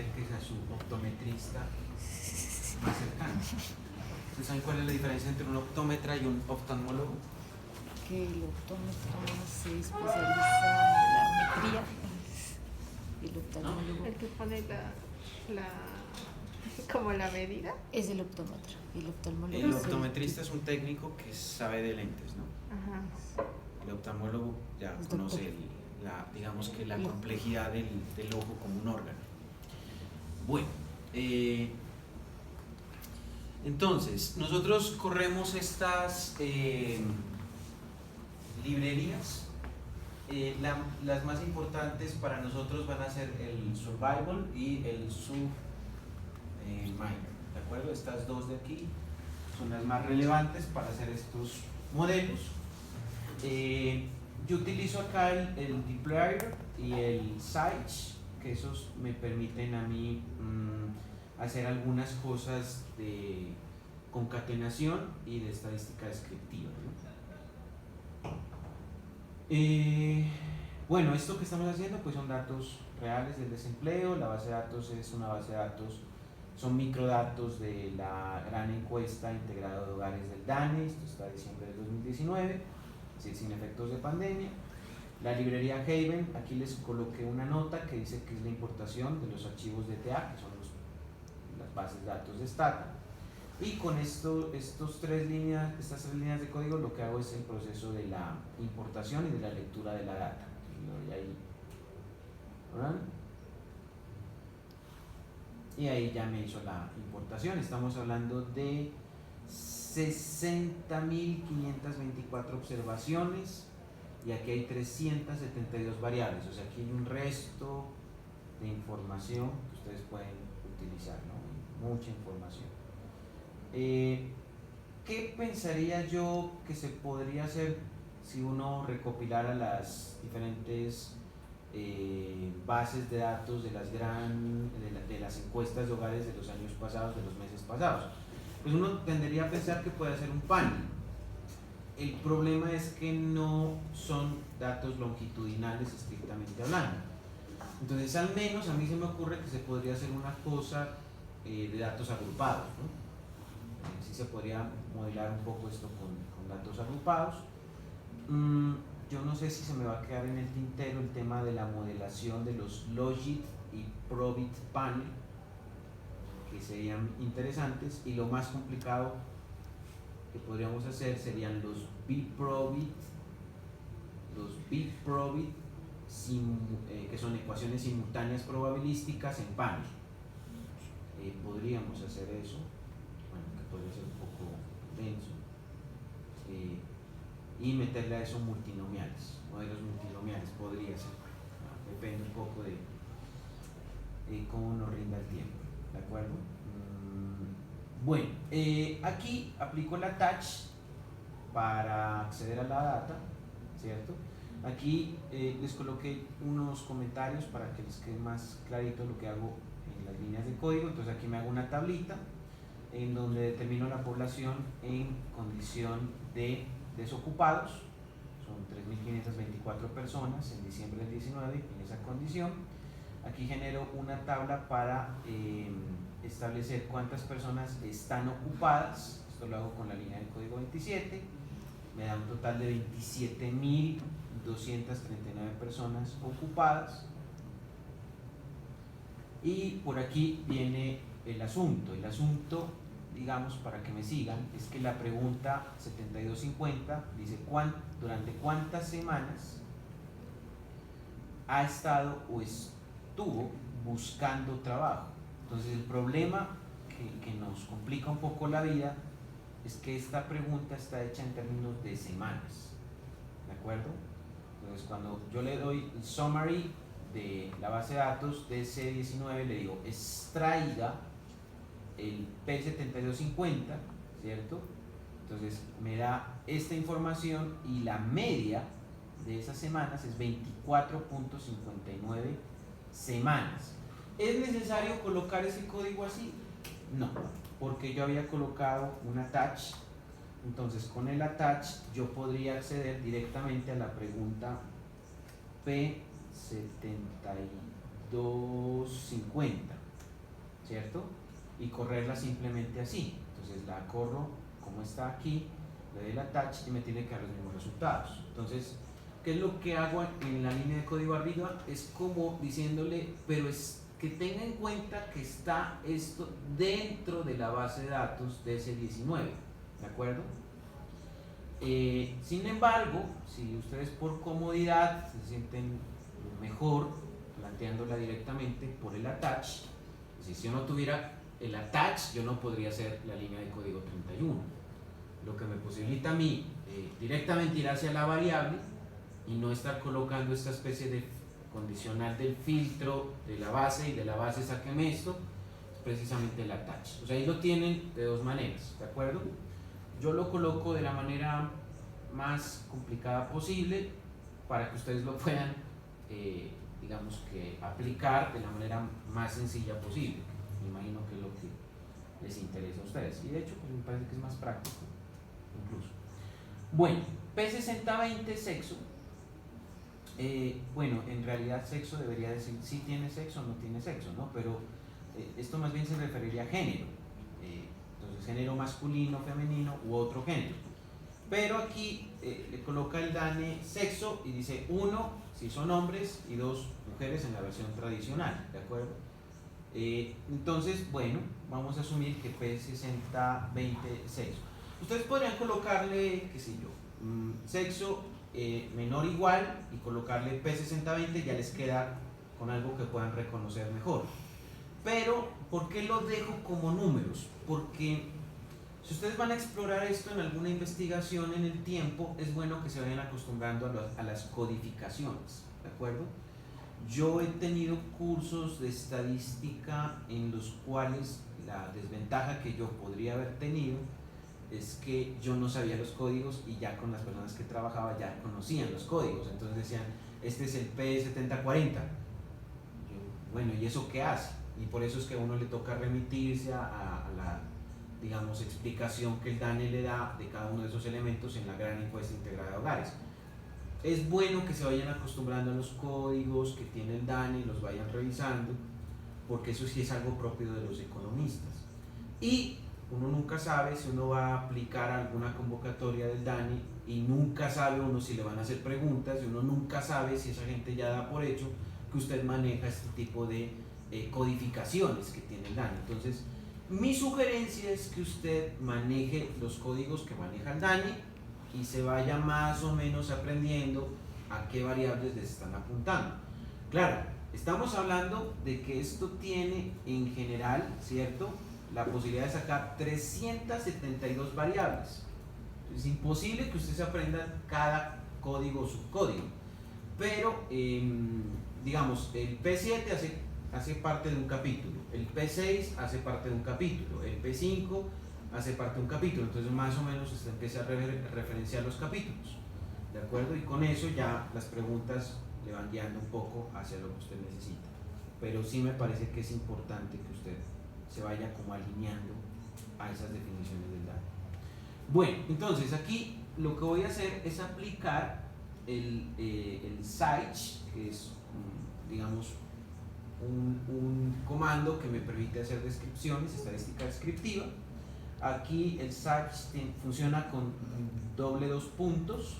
acérquese a su optometrista más cercano. ¿Ustedes saben cuál es la diferencia entre un optómetra y un oftalmólogo? Que el optómetra se especializa en la metría y el oftalmólogo El que pone como la medida. es el optómetra. Y el oftalmólogo El es optometrista es un técnico que sabe de lentes, ¿no? Ajá. El oftalmólogo ya Es conoce doctor. digamos que la complejidad del ojo como un órgano. Bueno, entonces nosotros corremos estas librerías. Las más importantes para nosotros van a ser el Survival y el Subminer, ¿de acuerdo? Estas dos de aquí son las más relevantes para hacer estos modelos. Yo utilizo acá el dplyr y el Sage, que esos me permiten a mí hacer algunas cosas de concatenación y de estadística descriptiva, ¿no? Bueno, esto que estamos haciendo pues son datos reales del desempleo. La base de datos es una base de datos, son microdatos de la gran encuesta integrada de hogares del DANE. Esto está de diciembre del 2019, es decir, sin efectos de pandemia. La librería Haven, aquí les coloqué una nota que dice que es la importación de los archivos DTA, que son las bases de datos de Stata. Y con estas tres líneas de código lo que hago es el proceso de la importación y de la lectura de la data. Entonces, le doy ahí, ¿verdad? Y ahí ya me hizo la importación. Estamos hablando de 60.524 observaciones y aquí hay 372 variables. O sea, aquí hay un resto de información que ustedes pueden utilizar, ¿no? Mucha información. ¿Qué pensaría yo que se podría hacer si uno recopilara las diferentes bases de datos de las encuestas de hogares de los años pasados, de los meses pasados? Pues uno tendería a pensar que puede hacer un panel. El problema es que no son datos longitudinales estrictamente hablando. Entonces, al menos a mí se me ocurre que se podría hacer una cosa de datos agrupados, ¿no? Sí se podría modelar un poco esto con datos agrupados. Yo no sé si se me va a quedar en el tintero el tema de la modelación de los Logit y Probit panel, que serían interesantes, y lo más complicado que podríamos hacer serían los bProbit, que son ecuaciones simultáneas probabilísticas en panel. Podríamos hacer eso, bueno, que podría ser un poco denso, y meterle a eso modelos multinomiales, podría ser, ¿no? Depende un poco de cómo nos rinda el tiempo, ¿de acuerdo? Bueno, aquí aplico la touch para acceder a la data, ¿cierto? Aquí les coloqué unos comentarios para que les quede más clarito lo que hago en las líneas de código. Entonces aquí me hago una tablita en donde determino la población en condición de desocupados. Son 3.524 personas en diciembre del 19 en esa condición. Aquí genero una tabla para establecer cuántas personas están ocupadas. Esto lo hago con la línea de código 27. Me da un total de 27.239 personas ocupadas. Y por aquí viene el asunto. El asunto, digamos, para que me sigan, es que la pregunta 7250 dice durante cuántas semanas ha estado o estuvo buscando trabajo. Entonces el problema que nos complica un poco la vida es que esta pregunta está hecha en términos de semanas, ¿de acuerdo? Entonces cuando yo le doy el summary de la base de datos de C19, le digo extraiga el P7250, ¿cierto? Entonces me da esta información y la media de esas semanas es 24.59 semanas. ¿Es necesario colocar ese código así? No, porque yo había colocado un attach. Entonces con el attach yo podría acceder directamente a la pregunta P7250. ¿cierto? Y correrla simplemente así. Entonces la corro como está aquí, le doy el attach y me tiene que dar los mismos resultados. Entonces, ¿qué es lo que hago en la línea de código arriba? Es como diciéndole, pero es que tenga en cuenta que está esto dentro de la base de datos de ese 19, ¿de acuerdo? Sin embargo, si ustedes por comodidad se sienten mejor planteándola directamente por el attach, si yo no tuviera el attach, yo no podría hacer la línea de código 31, lo que me posibilita a mí directamente ir hacia la variable y no estar colocando esta especie de condicional del filtro de la base y de la base sáqueme esto, es precisamente el attach. O sea, ahí lo tienen de dos maneras, ¿de acuerdo? Yo lo coloco de la manera más complicada posible para que ustedes lo puedan, digamos que aplicar de la manera más sencilla posible. Me imagino que es lo que les interesa a ustedes y de hecho pues me parece que es más práctico incluso. Bueno, P6020 sexo. Bueno, en realidad sexo debería decir si tiene sexo o no tiene sexo, ¿no? Pero esto más bien se referiría a género. Entonces, género masculino, femenino u otro género. Pero aquí le coloca el DANE sexo y dice 1 si son hombres y 2 mujeres en la versión tradicional, ¿de acuerdo? Entonces, bueno, vamos a asumir que P6020 sexo. Ustedes podrían colocarle, qué sé yo, sexo menor o igual y colocarle P6020, ya les queda con algo que puedan reconocer mejor. Pero, ¿por qué lo dejo como números? Porque si ustedes van a explorar esto en alguna investigación en el tiempo, es bueno que se vayan acostumbrando a las codificaciones, ¿de acuerdo? Yo he tenido cursos de estadística en los cuales la desventaja que yo podría haber tenido es que yo no sabía los códigos y ya con las personas que trabajaba ya conocían los códigos, entonces decían, este es el P7040. Bueno, ¿y eso qué hace? Y por eso es que a uno le toca remitirse a la, digamos, explicación que el DANE le da de cada uno de esos elementos en la gran encuesta integrada de hogares. Es bueno que se vayan acostumbrando a los códigos que tiene el DANE y los vayan revisando, porque eso sí es algo propio de los economistas. Y uno nunca sabe si uno va a aplicar alguna convocatoria del DANE y nunca sabe uno si le van a hacer preguntas y uno nunca sabe si esa gente ya da por hecho que usted maneja este tipo de codificaciones que tiene el DANE. Entonces, mi sugerencia es que usted maneje los códigos que maneja el DANE y se vaya más o menos aprendiendo a qué variables les están apuntando. Claro, estamos hablando de que esto tiene en general, ¿cierto?, la posibilidad de sacar 372 variables. Es imposible que usted se aprenda cada código o subcódigo, pero digamos, el P7 hace parte de un capítulo, el P6 hace parte de un capítulo, el P5 hace parte de un capítulo, entonces más o menos usted empieza a referenciar los capítulos, ¿de acuerdo? Y con eso ya las preguntas le van guiando un poco hacia lo que usted necesita, pero sí me parece que es importante que usted se vaya como alineando a esas definiciones del DANE. Bueno, entonces aquí lo que voy a hacer es aplicar el SAICH, que es, digamos, un comando que me permite hacer descripciones, estadística descriptiva. Aquí el SAICH funciona con doble dos puntos,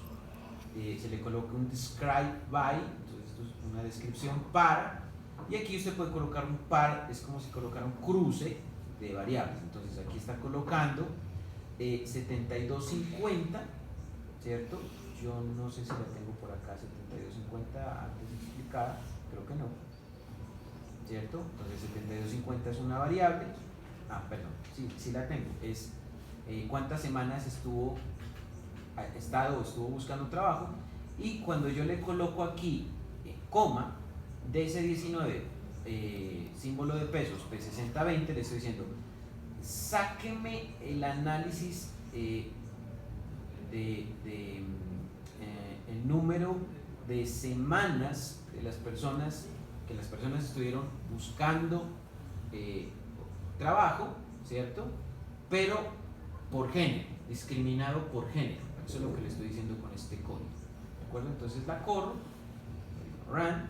se le coloca un describe by, entonces esto es una descripción para, y aquí usted puede colocar un par, es como si colocara un cruce de variables. Entonces aquí está colocando 7250, ¿cierto? Yo no sé si la tengo por acá, 7250 antes explicada, creo que no, ¿cierto? Entonces 7250 es una variable, sí la tengo, es cuántas semanas estuvo buscando trabajo, y cuando yo le coloco aquí coma de ese 19 símbolo de pesos P6020, le estoy diciendo sáqueme el análisis el número de semanas de las personas que las personas estuvieron buscando trabajo, ¿cierto? Pero por género, discriminado por género. Eso es lo que le estoy diciendo con este código, ¿de acuerdo? Entonces la corro, run,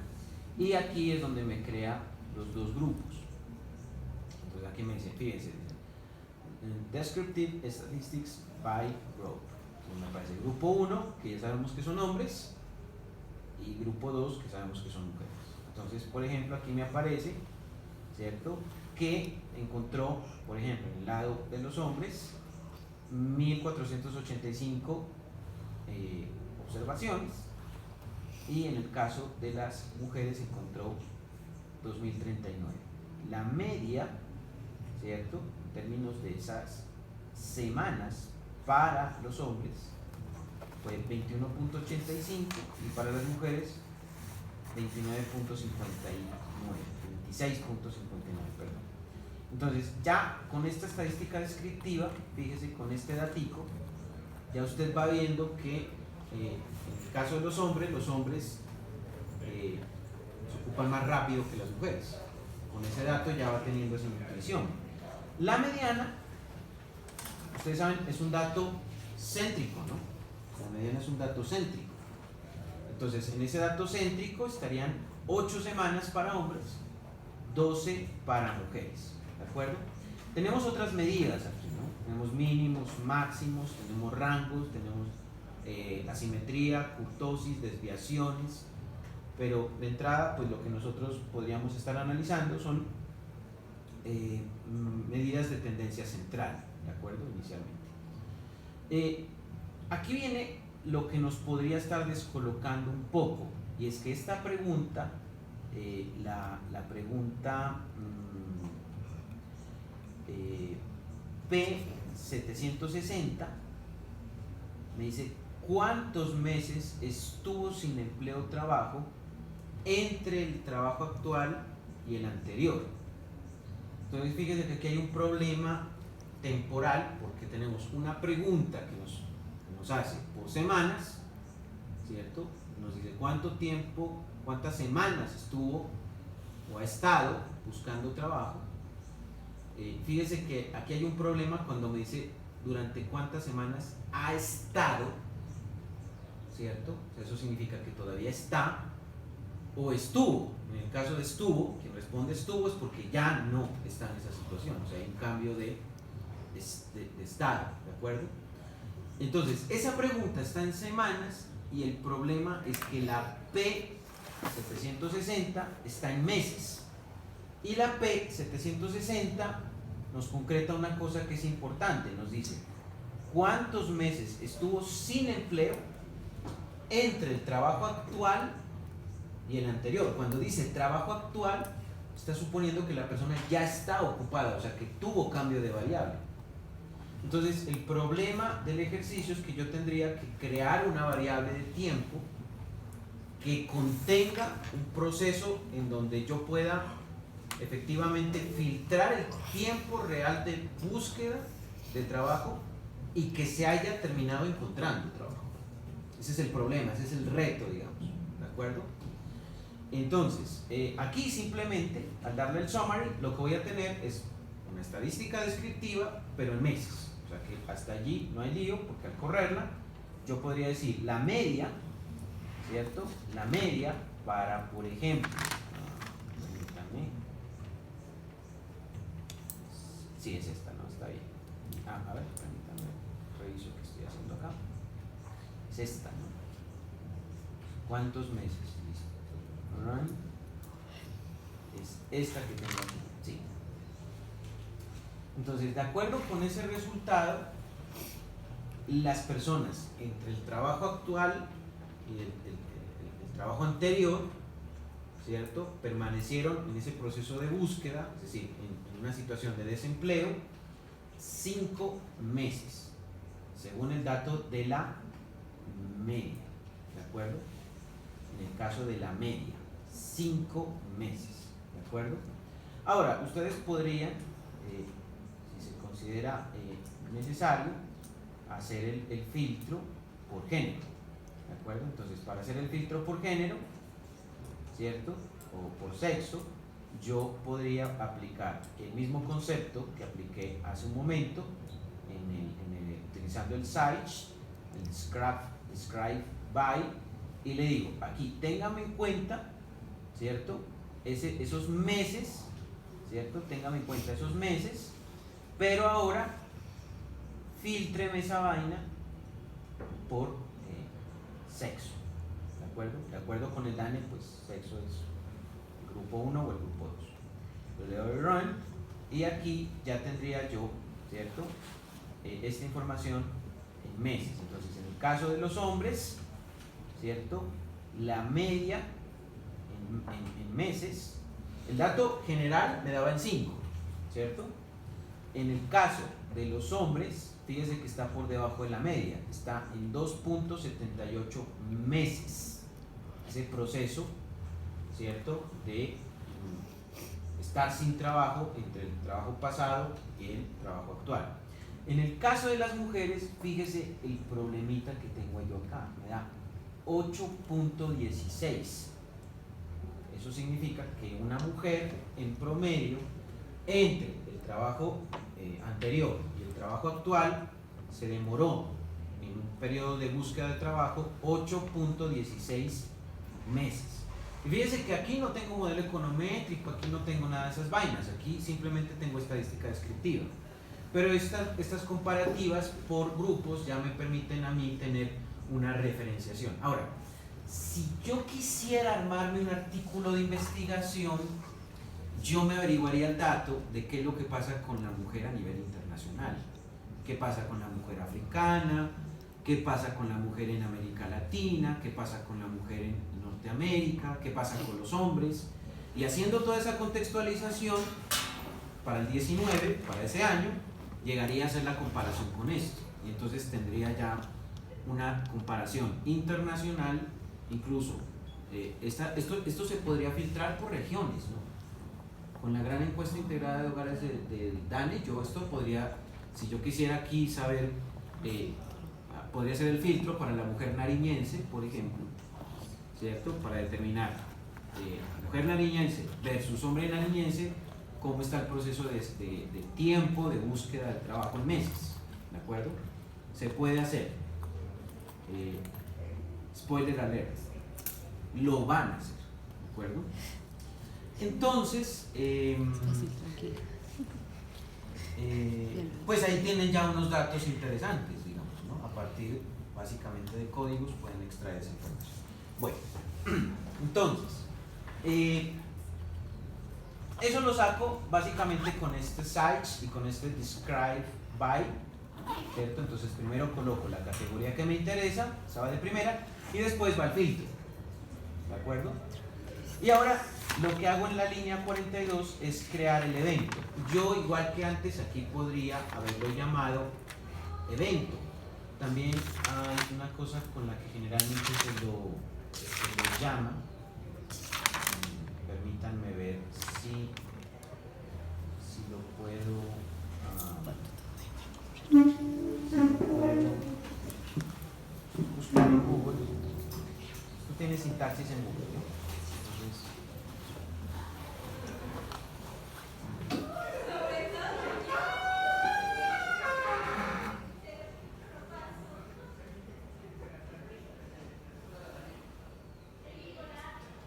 y aquí es donde me crea los dos grupos. Entonces aquí me dice, fíjense, dice, Descriptive Statistics by Group. Entonces me aparece grupo 1, que ya sabemos que son hombres, y grupo 2, que sabemos que son mujeres. Entonces, por ejemplo, aquí me aparece, ¿cierto?, que encontró, por ejemplo, en el lado de los hombres, 1485 observaciones, y en el caso de las mujeres encontró 2039. La media, ¿cierto?, en términos de esas semanas para los hombres fue 21.85 y para las mujeres 26.59, perdón. Entonces, ya con esta estadística descriptiva, fíjese, con este datico, ya usted va viendo que en el caso de los hombres se ocupan más rápido que las mujeres. Con ese dato ya va teniendo esa intuición. La mediana, ustedes saben, es un dato céntrico, ¿no? La mediana es un dato céntrico. Entonces, en ese dato céntrico estarían 8 semanas para hombres, 12 para mujeres, ¿de acuerdo? Tenemos otras medidas aquí, ¿no? Tenemos mínimos, máximos, tenemos rangos, tenemos asimetría, kurtosis, desviaciones, pero de entrada, pues lo que nosotros podríamos estar analizando son medidas de tendencia central, ¿de acuerdo? Inicialmente. Aquí viene lo que nos podría estar descolocando un poco, y es que esta pregunta, la pregunta P760, me dice cuántos meses estuvo sin empleo o trabajo entre el trabajo actual y el anterior. Entonces fíjense que aquí hay un problema temporal, porque tenemos una pregunta que nos hace por semanas, ¿cierto? Nos dice cuánto tiempo, cuántas semanas estuvo o ha estado buscando trabajo. Fíjese que aquí hay un problema cuando me dice durante cuántas semanas ha estado, ¿cierto? O sea, eso significa que todavía está o estuvo. En el caso de estuvo, quien responde estuvo es porque ya no está en esa situación, o sea, hay un cambio de estado, ¿de acuerdo? Entonces, esa pregunta está en semanas y el problema es que la P760 está en meses. Y la P760 nos concreta una cosa que es importante, nos dice cuántos meses estuvo sin empleo entre el trabajo actual y el anterior. Cuando dice trabajo actual, está suponiendo que la persona ya está ocupada, o sea que tuvo cambio de variable. Entonces, el problema del ejercicio es que yo tendría que crear una variable de tiempo que contenga un proceso en donde yo pueda efectivamente filtrar el tiempo real de búsqueda de trabajo y que se haya terminado encontrando trabajo. Ese es el problema, ese es el reto, digamos, ¿de acuerdo? Entonces, aquí simplemente, al darle el summary, lo que voy a tener es una estadística descriptiva, pero en meses. O sea que hasta allí no hay lío, porque al correrla, yo podría decir la media, ¿cierto? La media para, por ejemplo, permítanme. Sí, es esta, ¿no? Está bien. A ver, permítanme, reviso qué estoy haciendo acá. Es esta, ¿no? ¿Cuántos meses? Listo. Alright. Es esta que tengo aquí. Sí. Entonces, de acuerdo con ese resultado, las personas entre el trabajo actual y el trabajo anterior, ¿cierto?, permanecieron en ese proceso de búsqueda, es decir, en una situación de desempleo, 5 meses, según el dato de la media, ¿de acuerdo? En el caso de la media, 5 meses, ¿de acuerdo? Ahora, ustedes podrían, si se considera necesario, hacer el filtro por género, ¿de acuerdo? Entonces, para hacer el filtro por género, ¿cierto?, o por sexo, yo podría aplicar el mismo concepto que apliqué hace un momento utilizando el SAICH, el Describe by, y le digo, aquí téngame en cuenta, ¿cierto?, esos meses, ¿cierto? Téngame en cuenta esos meses, pero ahora filtreme esa vaina por sexo, ¿de acuerdo? De acuerdo con el DANE, pues sexo es el grupo 1 o el grupo 2. Yo le doy run y aquí ya tendría yo, ¿cierto? Esta información en meses. Entonces, en el caso de los hombres, ¿cierto? La media en meses, el dato general me daba en 5, ¿cierto? En el caso de los hombres, fíjese que está por debajo de la media, está en 2.78 meses. Ese proceso, ¿cierto? De estar sin trabajo entre el trabajo pasado y el trabajo actual. En el caso de las mujeres, fíjese el problemita que tengo yo acá, me da 8.16. Eso significa que una mujer en promedio entre el trabajo anterior y el trabajo actual se demoró en un periodo de búsqueda de trabajo 8.16 meses. Y fíjense que aquí no tengo modelo econométrico, aquí no tengo nada de esas vainas, aquí simplemente tengo estadística descriptiva. Pero estas comparativas por grupos ya me permiten a mí tener una referenciación. Ahora, si yo quisiera armarme un artículo de investigación, yo me averiguaría el dato de qué es lo que pasa con la mujer a nivel internacional, qué pasa con la mujer africana, qué pasa con la mujer en América Latina, qué pasa con la mujer en Norteamérica, qué pasa con los hombres, y haciendo toda esa contextualización para el 19, para ese año, llegaría a hacer la comparación con esto, y entonces tendría ya una comparación internacional. Incluso esto se podría filtrar por regiones, ¿no? Con la gran encuesta integrada de hogares de DANE, yo esto podría, si yo quisiera aquí saber, podría ser el filtro para la mujer nariñense, por ejemplo, ¿cierto? Para determinar mujer nariñense versus hombre nariñense, cómo está el proceso de tiempo de búsqueda de trabajo en meses, ¿de acuerdo? Se puede hacer. Spoiler alert, lo van a hacer, ¿de acuerdo? Entonces, pues ahí tienen ya unos datos interesantes, digamos, ¿no? A partir básicamente de códigos pueden extraer esa información. Bueno, entonces, eso lo saco básicamente con este search y con este describe by, ¿cierto? Entonces primero coloco la categoría que me interesa, esa va de primera, y después va el filtro, ¿de acuerdo? Y ahora lo que hago en la línea 42 es crear el evento. Yo, igual que antes, aquí podría haberlo llamado evento. También hay una cosa con la que generalmente se lo llama. Permítanme ver si lo puedo buscar en Google. Esto tiene sintaxis en Google, ¿no? Entonces,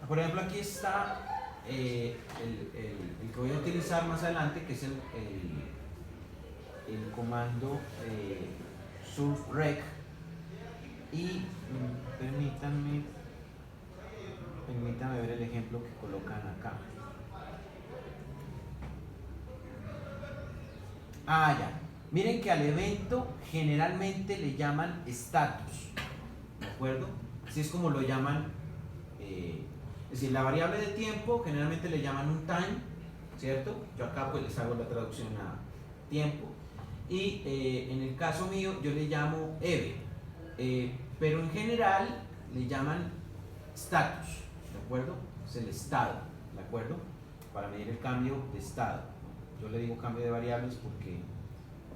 por ejemplo, aquí está el que voy a utilizar más adelante, que es el comando surfrec, y permítanme ver el ejemplo que colocan acá. Ya. Miren que al evento generalmente le llaman status, ¿de acuerdo? Así es como lo llaman. Es decir, la variable de tiempo generalmente le llaman un time, ¿cierto? Yo acá pues les hago la traducción a tiempo. Y en el caso mío yo le llamo EVE, pero en general le llaman status, ¿de acuerdo? Es el estado, ¿de acuerdo? Para medir el cambio de estado. Yo le digo cambio de variables porque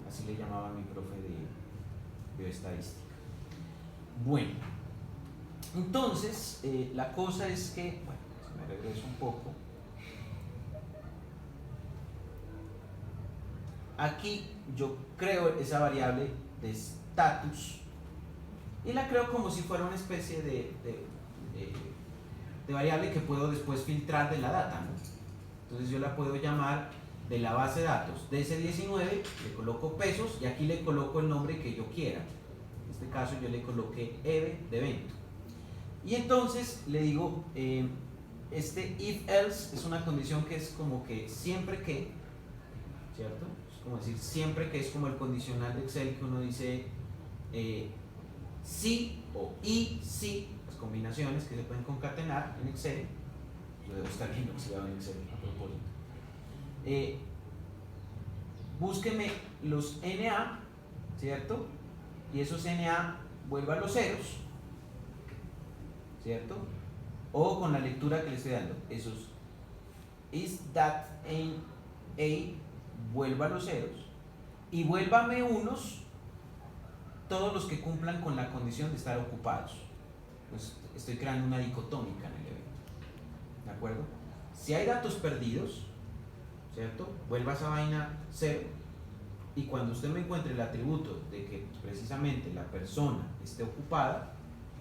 así le llamaba mi profe de bioestadística. Bueno, entonces la cosa es que, bueno, si me regreso un poco, aquí yo creo esa variable de status y la creo como si fuera una especie de variable que puedo después filtrar de la data, ¿no? Entonces yo la puedo llamar de la base de datos DC19, le coloco pesos y aquí le coloco el nombre que yo quiera. En este caso yo le coloqué EVE de evento. Y entonces le digo, este if else es una condición que es como que siempre que, ¿cierto? Es como decir siempre que, es como el condicional de Excel que uno dice sí o y sí, las combinaciones que se pueden concatenar en Excel. Yo debo estar viendo que se va en Excel a propósito. Búsqueme los NA, ¿cierto? Y esos NA vuelva a los ceros, ¿cierto? O con la lectura que le estoy dando, esos is that in A vuelva a los ceros y vuélvame unos todos los que cumplan con la condición de estar ocupados. Pues estoy creando una dicotómica en el evento, ¿de acuerdo? Si hay datos perdidos, ¿cierto? Vuelva a esa vaina 0 y cuando usted me encuentre el atributo de que precisamente la persona esté ocupada,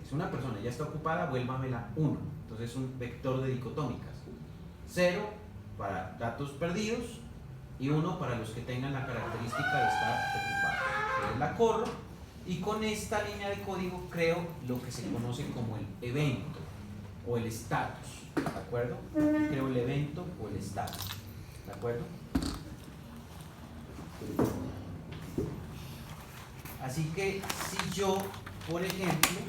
es una persona, ya está ocupada, vuélvamela 1. Entonces es un vector de dicotómicas. 0 para datos perdidos y 1 para los que tengan la característica de estar ocupados. Entonces la corro y con esta línea de código creo lo que se conoce como el evento o el status, ¿de acuerdo? Creo el evento o el status, ¿de acuerdo? Así que si yo, por ejemplo,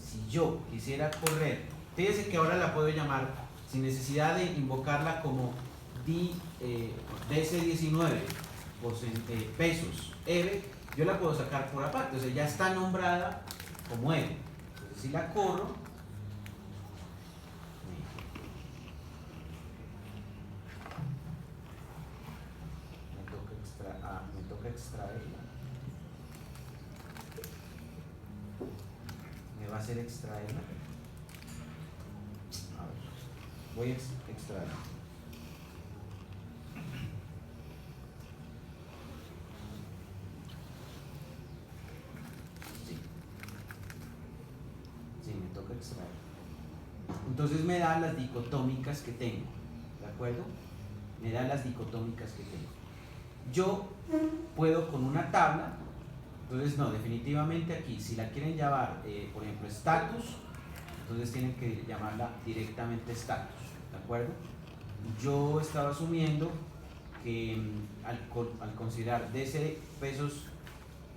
si yo quisiera correr, fíjense que ahora la puedo llamar sin necesidad de invocarla como DC19 pesos EVE, yo la puedo sacar por aparte, o sea, ya está nombrada como EVE. Entonces si la corro, me toca extraerla. Me va a hacer extraerla. A ver, voy a extraerla. Sí, me toca extraer. Entonces me da las dicotómicas que tengo, ¿de acuerdo? Me da las dicotómicas que tengo. Yo puedo con una tabla, entonces no, definitivamente aquí, si la quieren llamar, por ejemplo, status, entonces tienen que llamarla directamente status, ¿de acuerdo? Yo estaba asumiendo que al considerar DC pesos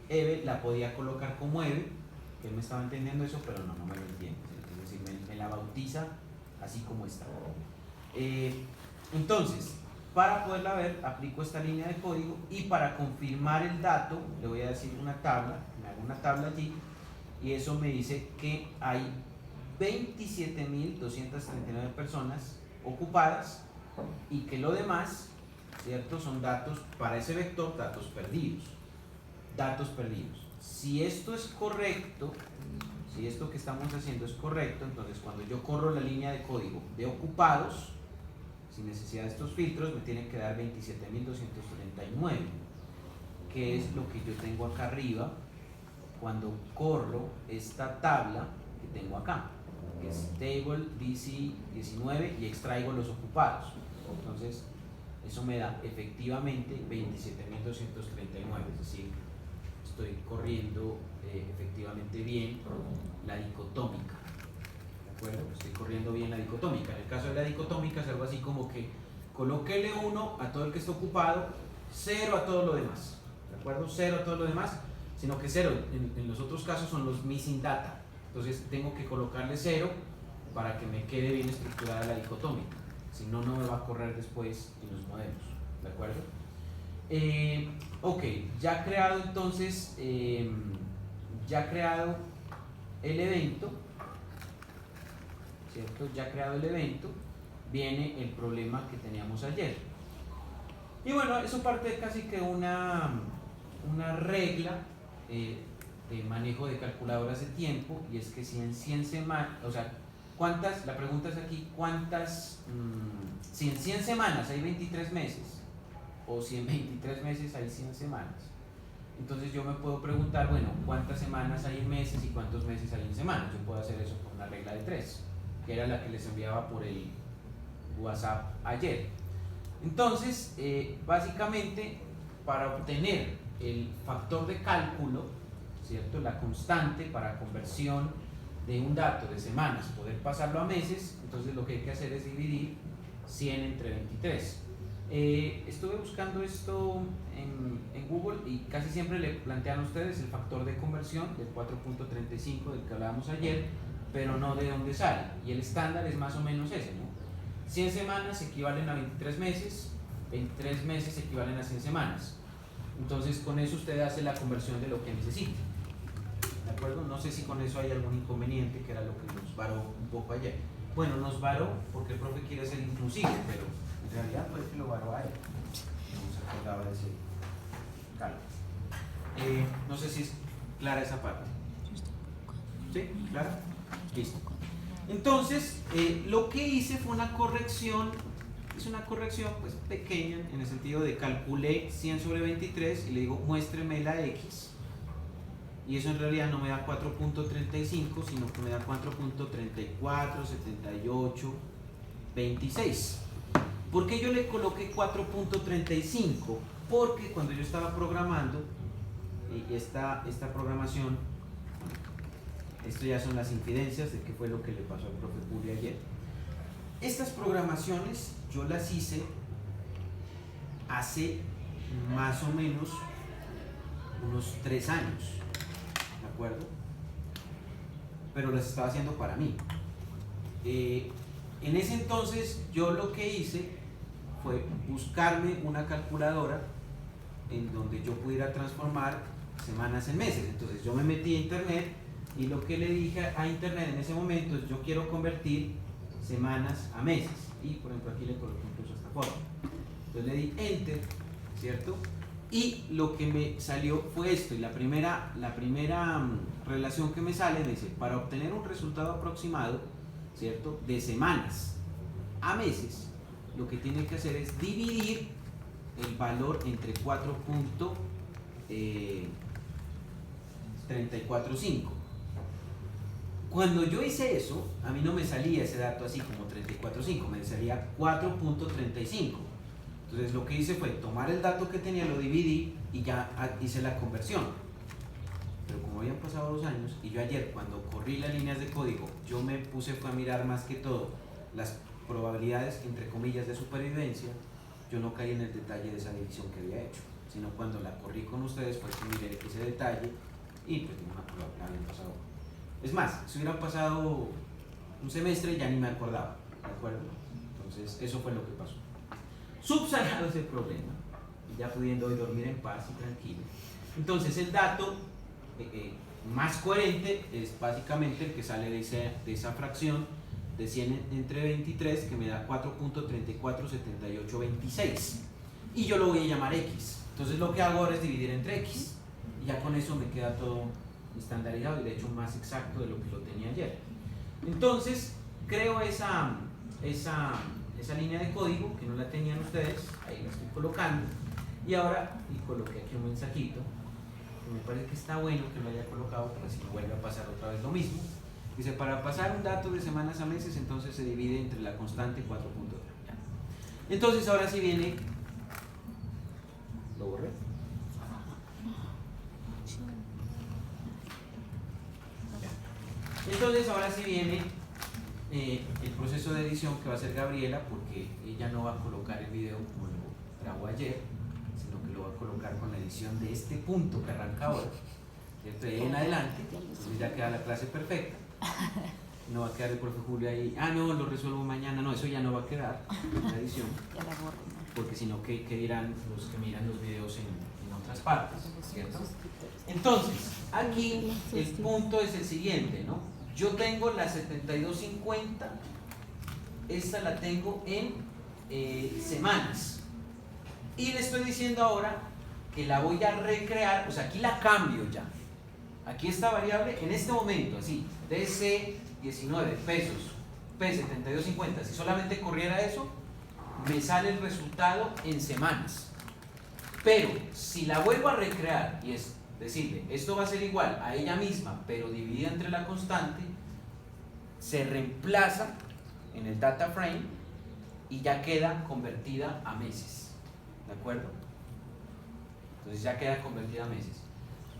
EVE la podía colocar como EVE, que él me estaba entendiendo eso, pero no me lo entiende, es decir, me la bautiza así como está. Entonces, para poderla ver, aplico esta línea de código y para confirmar el dato, le voy a decir una tabla, me hago una tabla allí y eso me dice que hay 27.239 personas ocupadas y que lo demás, ¿cierto? Son datos para ese vector, datos perdidos. Datos perdidos. Si esto es correcto, si esto que estamos haciendo es correcto, entonces cuando yo corro la línea de código de ocupados, sin necesidad de estos filtros, me tienen que dar 27.239, que es lo que yo tengo acá arriba cuando corro esta tabla que tengo acá, que es table DC19 y extraigo los ocupados. Entonces eso me da efectivamente 27.239, es decir, estoy corriendo efectivamente bien la dicotómica, ¿de acuerdo? Estoy corriendo bien la dicotómica. En el caso de la dicotómica es algo así como que colóquele 1 a todo el que está ocupado, 0 a todo lo demás, ¿de acuerdo? 0 a todo lo demás, sino que 0 en los otros casos son los missing data, entonces tengo que colocarle 0 para que me quede bien estructurada la dicotómica, si no, no me va a correr después en los modelos, ¿de acuerdo? Ok, ya creado entonces, ya creado el evento, ¿cierto? Ya creado el evento, viene el problema que teníamos ayer. Y bueno, eso parte de casi que una regla de manejo de calculadoras de tiempo, y es que si en 100 semanas, o sea, la pregunta es aquí, si en 100 semanas hay 23 meses, o si en 23 meses hay 100 semanas, entonces yo me puedo preguntar, bueno, ¿cuántas semanas hay en meses y cuántos meses hay en semanas? Yo puedo hacer eso por una regla de 3, que era la que les enviaba por el WhatsApp ayer. Entonces, básicamente, para obtener el factor de cálculo, ¿cierto?, la constante para conversión de un dato de semanas, poder pasarlo a meses, entonces lo que hay que hacer es dividir 100 entre 23. Estuve buscando esto en Google y casi siempre le plantean a ustedes el factor de conversión del 4.35 del que hablábamos ayer, pero no de dónde sale, y el estándar es más o menos ese, ¿no? 100 semanas equivalen a 23 meses, 23 meses equivalen a 100 semanas. Entonces con eso usted hace la conversión de lo que necesite. ¿De acuerdo? No sé si con eso hay algún inconveniente, que era lo que nos varó un poco ayer. Bueno, nos varó porque el profe quiere ser inclusive, pero en realidad fue que lo varó a él. No se acordaba de ese cálculo. No sé si es clara esa parte. ¿Sí? ¿Clara? Listo. Entonces, lo que hice fue una corrección. Es una corrección pues pequeña, en el sentido de calculé 100 sobre 23 y le digo muéstreme la X, y eso en realidad no me da 4.35, sino que me da 4.34, 78, 26. ¿Por qué yo le coloqué 4.35? Porque cuando yo estaba programando, y esta programación, esto ya son las incidencias de qué fue lo que le pasó al profe Puri ayer. Estas programaciones yo las hice hace más o menos unos 3 años, ¿de acuerdo? Pero las estaba haciendo para mí. En ese entonces yo lo que hice fue buscarme una calculadora en donde yo pudiera transformar semanas en meses. Entonces yo me metí a internet y lo que le dije a internet en ese momento es: yo quiero convertir semanas a meses, y por ejemplo aquí le coloqué incluso esta forma. Entonces le di enter, ¿cierto? Y lo que me salió fue esto, y la primera relación que me sale me dice: para obtener un resultado aproximado, ¿cierto?, de semanas a meses, lo que tiene que hacer es dividir el valor entre 4.345. Cuando yo hice eso, a mí no me salía ese dato así como 34.5, me salía 4.35. Entonces lo que hice fue tomar el dato que tenía, lo dividí y ya hice la conversión. Pero como habían pasado 2 años, y yo ayer cuando corrí las líneas de código, yo me puse fue a mirar más que todo las probabilidades, entre comillas, de supervivencia, yo no caí en el detalle de esa división que había hecho, sino cuando la corrí con ustedes fue que miré ese detalle y pues no habían pasado. Es más, si hubieran pasado un semestre ya ni me acordaba, ¿de acuerdo? Entonces eso fue lo que pasó. Subsanado ese problema, ya pudiendo hoy dormir en paz y tranquilo, entonces el dato más coherente es básicamente el que sale de esa fracción de 100 entre 23, que me da 4.347826, y yo lo voy a llamar X. Entonces lo que hago ahora es dividir entre X, y ya con eso me queda todo estandarizado y de hecho más exacto de lo que lo tenía ayer. Entonces creo esa línea de código que no la tenían ustedes, ahí la estoy colocando, y ahora y coloqué aquí un mensajito que me parece que está bueno que lo haya colocado, para si no vuelve a pasar otra vez lo mismo. Dice: para pasar un dato de semanas a meses, entonces se divide entre la constante 4.3. Entonces ahora sí viene, ¿lo borré? Entonces ahora sí viene el proceso de edición que va a hacer Gabriela, porque ella no va a colocar el video como lo grabó ayer, sino que lo va a colocar con la edición de este punto que arranca ahora, ¿cierto? De ahí en adelante, entonces ya queda la clase perfecta. No va a quedar el profe Julio ahí: ah, no, lo resuelvo mañana. No, eso ya no va a quedar en la edición, porque si no, ¿qué dirán los que miran los videos en otras partes, ¿cierto? Entonces, aquí el punto es el siguiente, ¿no? Yo tengo la 7250, esta la tengo en semanas, y le estoy diciendo ahora que la voy a recrear, o sea, aquí la cambio ya. Aquí esta variable, en este momento, así, DC 19 pesos, P7250, si solamente corriera eso, me sale el resultado en semanas. Pero si la vuelvo a recrear, y es decirle, esto va a ser igual a ella misma, pero dividida entre la constante, se reemplaza en el data frame y ya queda convertida a meses, ¿de acuerdo? Entonces ya queda convertida a meses.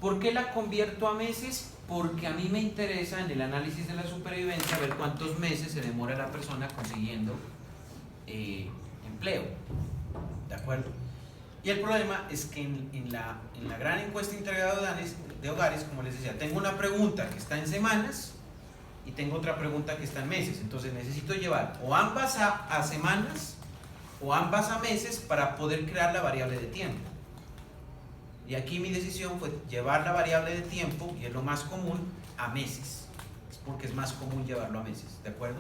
¿Por qué la convierto a meses? Porque a mí me interesa en el análisis de la supervivencia ver cuántos meses se demora la persona consiguiendo empleo, ¿de acuerdo? Y el problema es que en la gran encuesta integrada de hogares, como les decía, tengo una pregunta que está en semanas y tengo otra pregunta que está en meses. Entonces necesito llevar o ambas a semanas o ambas a meses para poder crear la variable de tiempo. Y aquí mi decisión fue llevar la variable de tiempo, y es lo más común, a meses. Es porque es más común llevarlo a meses, ¿de acuerdo?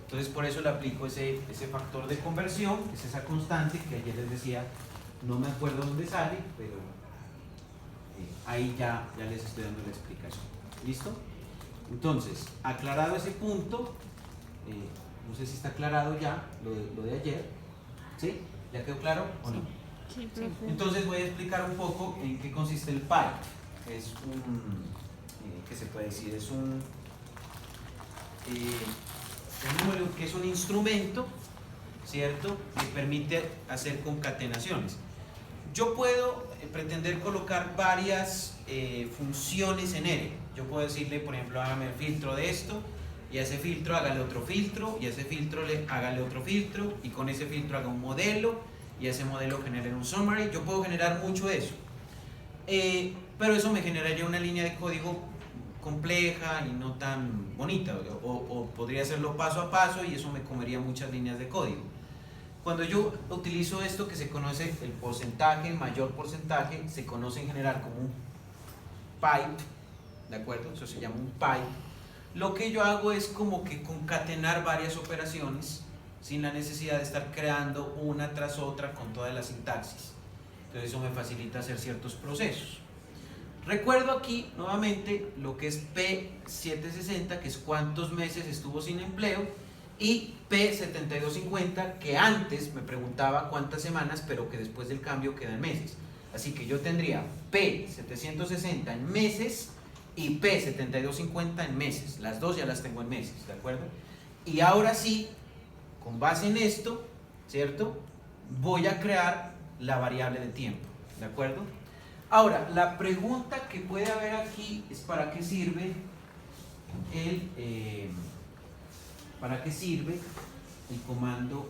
Entonces por eso le aplico ese factor de conversión, es esa constante que ayer les decía, no me acuerdo dónde sale, pero ahí ya les estoy dando la explicación. ¿Listo? Entonces, aclarado ese punto, no sé si está aclarado ya lo de ayer, ¿sí? ¿Ya quedó claro o no? Sí, profe. Entonces voy a explicar un poco en qué consiste el pipe, que es ¿qué se puede decir? Es un número que es un instrumento, ¿cierto? Que permite hacer concatenaciones. Yo puedo pretender colocar varias funciones en R. Yo puedo decirle, por ejemplo, hágame el filtro de esto, y a ese filtro hágale otro filtro, y a ese filtro hágale otro filtro, y con ese filtro haga un modelo, y a ese modelo genere un summary. Yo puedo generar mucho de eso, pero eso me generaría una línea de código compleja y no tan bonita, o podría hacerlo paso a paso y eso me comería muchas líneas de código. Cuando yo utilizo esto que se conoce el porcentaje, mayor porcentaje, se conoce en general como un pipe, ¿de acuerdo? Eso se llama un pipe. Lo que yo hago es como que concatenar varias operaciones sin la necesidad de estar creando una tras otra con toda la sintaxis. Entonces eso me facilita hacer ciertos procesos. Recuerdo aquí nuevamente lo que es P760, que es cuántos meses estuvo sin empleo, y P7250, que antes me preguntaba cuántas semanas, pero que después del cambio queda en meses. Así que yo tendría P760 en meses y P7250 en meses. Las dos ya las tengo en meses, ¿de acuerdo? Y ahora sí, con base en esto, ¿cierto? Voy a crear la variable de tiempo, ¿de acuerdo? Ahora, la pregunta que puede haber aquí es ¿para qué sirve el comando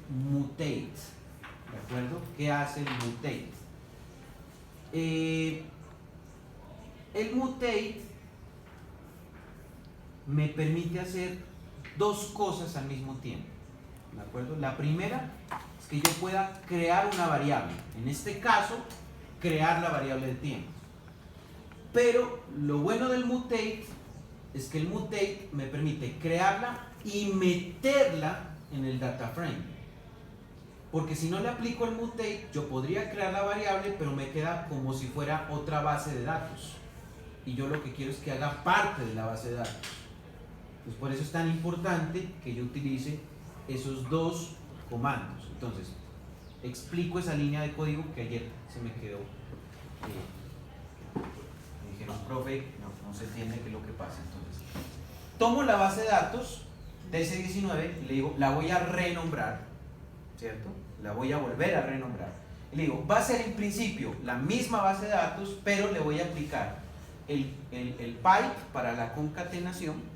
mutate? ¿De acuerdo? ¿Qué hace el mutate? El mutate me permite hacer dos cosas al mismo tiempo, ¿de acuerdo? La primera es que yo pueda crear una variable, en este caso, crear la variable de tiempo. Pero lo bueno del mutate es que el mutate me permite crearla y meterla en el data frame. Porque si no le aplico el mutate, yo podría crear la variable, pero me queda como si fuera otra base de datos. Y yo lo que quiero es que haga parte de la base de datos. Pues por eso es tan importante que yo utilice esos dos comandos. Entonces, explico esa línea de código que ayer se me quedó. Me dijeron, profe, no se entiende qué es lo que pasa. Entonces, tomo la base de datos de DS19 y le digo, la voy a renombrar, ¿cierto? La voy a volver a renombrar. Y le digo, va a ser en principio la misma base de datos, pero le voy a aplicar el pipe para la concatenación.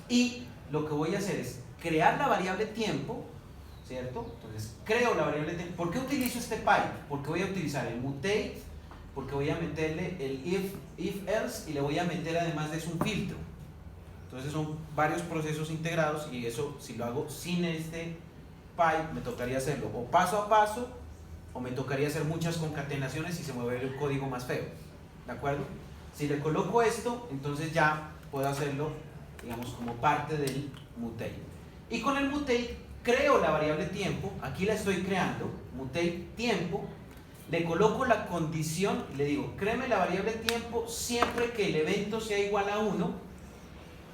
Y lo que voy a hacer es crear la variable tiempo, ¿cierto? Entonces creo la variable tiempo. ¿Por qué utilizo este pipe? Porque voy a utilizar el mutate, porque voy a meterle el if else y le voy a meter además de eso un filtro. Entonces son varios procesos integrados y eso si lo hago sin este pipe me tocaría hacerlo o paso a paso o me tocaría hacer muchas concatenaciones y se me vuelve el código más feo, ¿de acuerdo? Si le coloco esto, entonces ya puedo hacerlo, digamos, como parte del mutate. Y con el mutate creo la variable tiempo, aquí la estoy creando, mutate tiempo, le coloco la condición y le digo, créeme la variable tiempo siempre que el evento sea igual a 1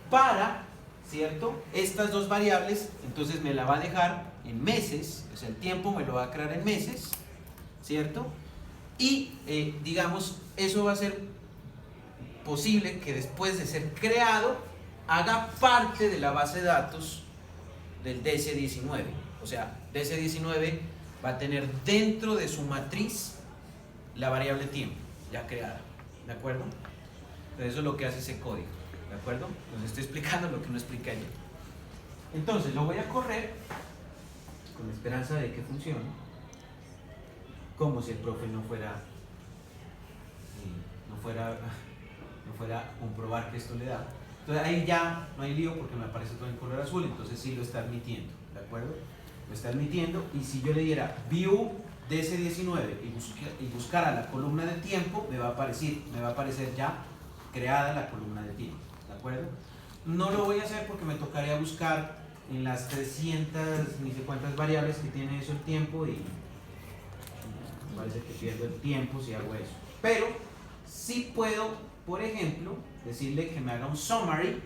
para, ¿cierto? Estas dos variables, entonces me la va a dejar en meses, o sea, el tiempo me lo va a crear en meses, ¿cierto? Y, digamos, eso va a ser posible que después de ser creado haga parte de la base de datos del DC19. O sea, DC19 va a tener dentro de su matriz la variable tiempo ya creada, ¿de acuerdo? Entonces eso es lo que hace ese código, ¿de acuerdo? Les estoy explicando lo que no expliqué ayer. Entonces lo voy a correr con la esperanza de que funcione, como si el profe no fuera a comprobar que esto le da. Entonces ahí ya no hay lío porque me aparece todo en color azul, entonces sí lo está admitiendo, ¿de acuerdo? Lo está admitiendo, y si yo le diera view DC19 y buscara la columna de tiempo, me va a aparecer ya creada la columna de tiempo, ¿de acuerdo? No lo voy a hacer porque me tocaría buscar en las 300 ni sé cuántas variables que tiene eso el tiempo, y me parece que pierdo el tiempo si hago eso. Pero sí puedo, por ejemplo, decirle que me haga un summary,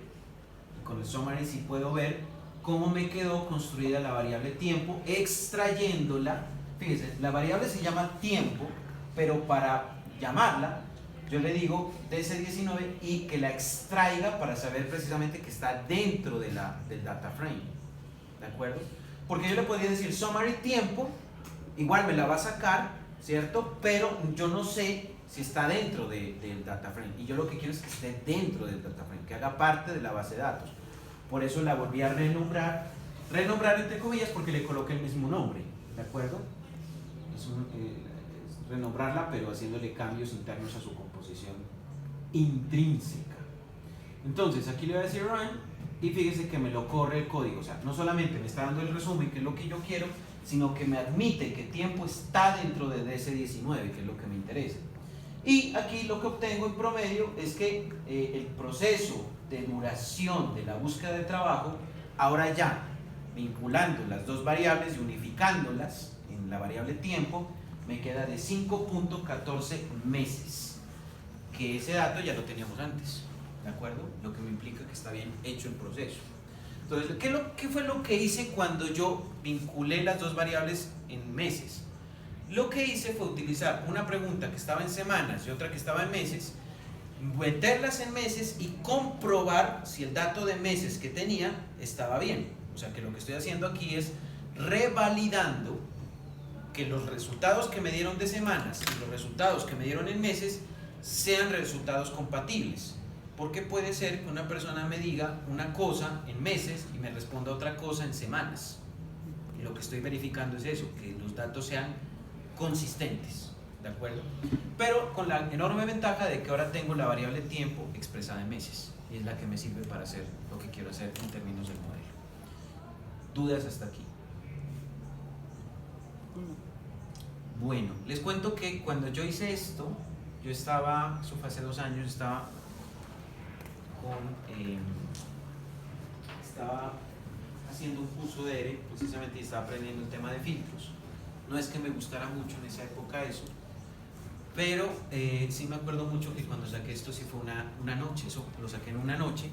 y con el summary sí puedo ver cómo me quedó construida la variable tiempo, extrayéndola. Fíjense, la variable se llama tiempo, pero para llamarla yo le digo DC19 y que la extraiga para saber precisamente que está dentro del data frame, ¿de acuerdo? Porque yo le podría decir summary tiempo, igual me la va a sacar, ¿cierto? Pero yo no sé si está dentro del data frame, y yo lo que quiero es que esté dentro del data frame, que haga parte de la base de datos. Por eso la volví a renombrar entre comillas, porque le coloqué el mismo nombre, ¿de acuerdo? Es renombrarla, pero haciéndole cambios internos a su composición intrínseca. Entonces aquí le voy a decir run, y fíjese que me lo corre el código. O sea, no solamente me está dando el resumen, que es lo que yo quiero, sino que me admite que tiempo está dentro de DC19, que es lo que me interesa. Y aquí lo que obtengo en promedio es que el proceso de duración de la búsqueda de trabajo, ahora ya vinculando las dos variables y unificándolas en la variable tiempo, me queda de 5.14 meses, que ese dato ya lo teníamos antes, ¿de acuerdo? Lo que me implica que está bien hecho el proceso. Entonces, ¿qué fue lo que hice cuando yo vinculé las dos variables en meses? Lo que hice fue utilizar una pregunta que estaba en semanas y otra que estaba en meses, meterlas en meses y comprobar si el dato de meses que tenía estaba bien. O sea que lo que estoy haciendo aquí es revalidando que los resultados que me dieron de semanas y los resultados que me dieron en meses sean resultados compatibles. Porque puede ser que una persona me diga una cosa en meses y me responda otra cosa en semanas. Y lo que estoy verificando es eso, que los datos sean consistentes, ¿de acuerdo? Pero con la enorme ventaja de que ahora tengo la variable tiempo expresada en meses, y es la que me sirve para hacer lo que quiero hacer en términos del modelo. ¿Dudas hasta aquí? Bueno, les cuento que cuando yo hice esto, eso fue hace 2 años, estaba haciendo un curso de ERE, precisamente, y estaba aprendiendo el tema de filtros. No es que me gustara mucho en esa época eso, pero sí me acuerdo mucho que cuando saqué esto sí fue una noche, eso lo saqué en una noche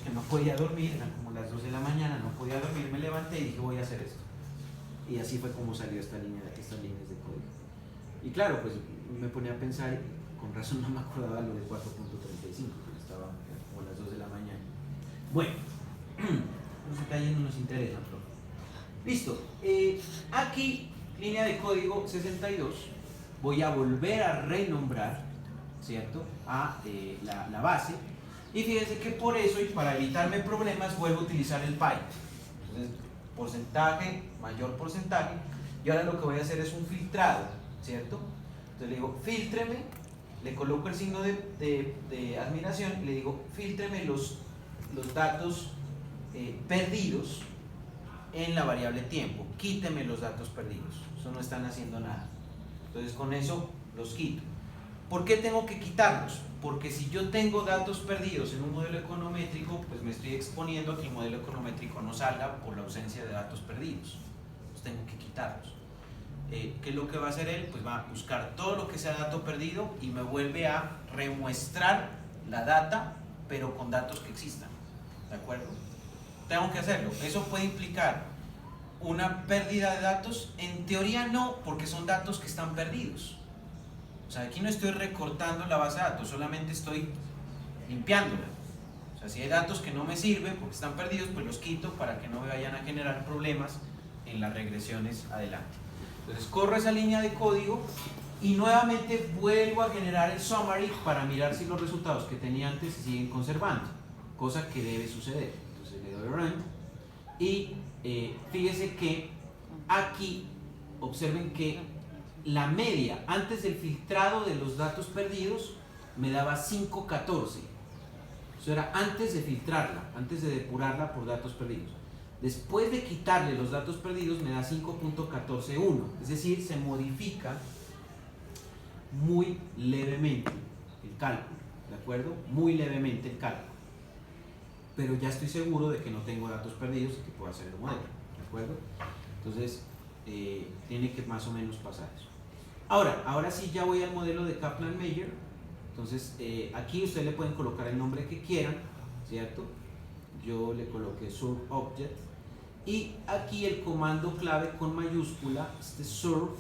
que no podía dormir, eran como las 2 de la mañana, no podía dormir, me levanté y dije voy a hacer esto. Y así fue como salió estas líneas de código. Y claro, pues me ponía a pensar, con razón no me acordaba lo de 4.35, porque estaba como a las 2 de la mañana. Bueno, los detalles no nos interesan, profe. Listo. Aquí, línea de código 62, voy a volver a renombrar, ¿cierto?, a la base. Y fíjense que por eso, y para evitarme problemas, vuelvo a utilizar el pipe. Entonces, porcentaje, mayor porcentaje, y ahora lo que voy a hacer es un filtrado, ¿cierto? Entonces le digo, fíltreme, le coloco el signo de admiración y le digo, fíltreme los datos perdidos en la variable tiempo, quíteme los datos perdidos, eso no están haciendo nada. Entonces con eso los quito. ¿Por qué tengo que quitarlos? Porque si yo tengo datos perdidos en un modelo econométrico, pues me estoy exponiendo a que el modelo econométrico no salga por la ausencia de datos perdidos. Entonces tengo que quitarlos. ¿Qué es lo que va a hacer él? Pues va a buscar todo lo que sea dato perdido y me vuelve a remuestrar la data, pero con datos que existan. ¿De acuerdo? Tengo que hacerlo. ¿Eso puede implicar una pérdida de datos? En teoría no, porque son datos que están perdidos. sea, aquí no estoy recortando la base de datos, solamente estoy limpiándola. O sea, si hay datos que no me sirven porque están perdidos, pues los quito para que no me vayan a generar problemas en las regresiones adelante. Entonces corro esa línea de código y nuevamente vuelvo a generar el summary para mirar si los resultados que tenía antes se siguen conservando, cosa que debe suceder. Entonces le doy run y fíjese que aquí observen que la media antes del filtrado de los datos perdidos me daba 5.14. Eso era antes de filtrarla, antes de depurarla por datos perdidos. Después de quitarle los datos perdidos me da 5.141, es decir, se modifica muy levemente el cálculo, ¿de acuerdo? Muy levemente el cálculo. Pero ya estoy seguro de que no tengo datos perdidos y que puedo hacer el modelo, ¿de acuerdo? Entonces, tiene que más o menos pasar eso. Ahora sí ya voy al modelo de Kaplan-Meier. Entonces, aquí ustedes le pueden colocar el nombre que quieran, ¿cierto? Yo le coloqué surf object y aquí el comando clave con mayúscula, surf,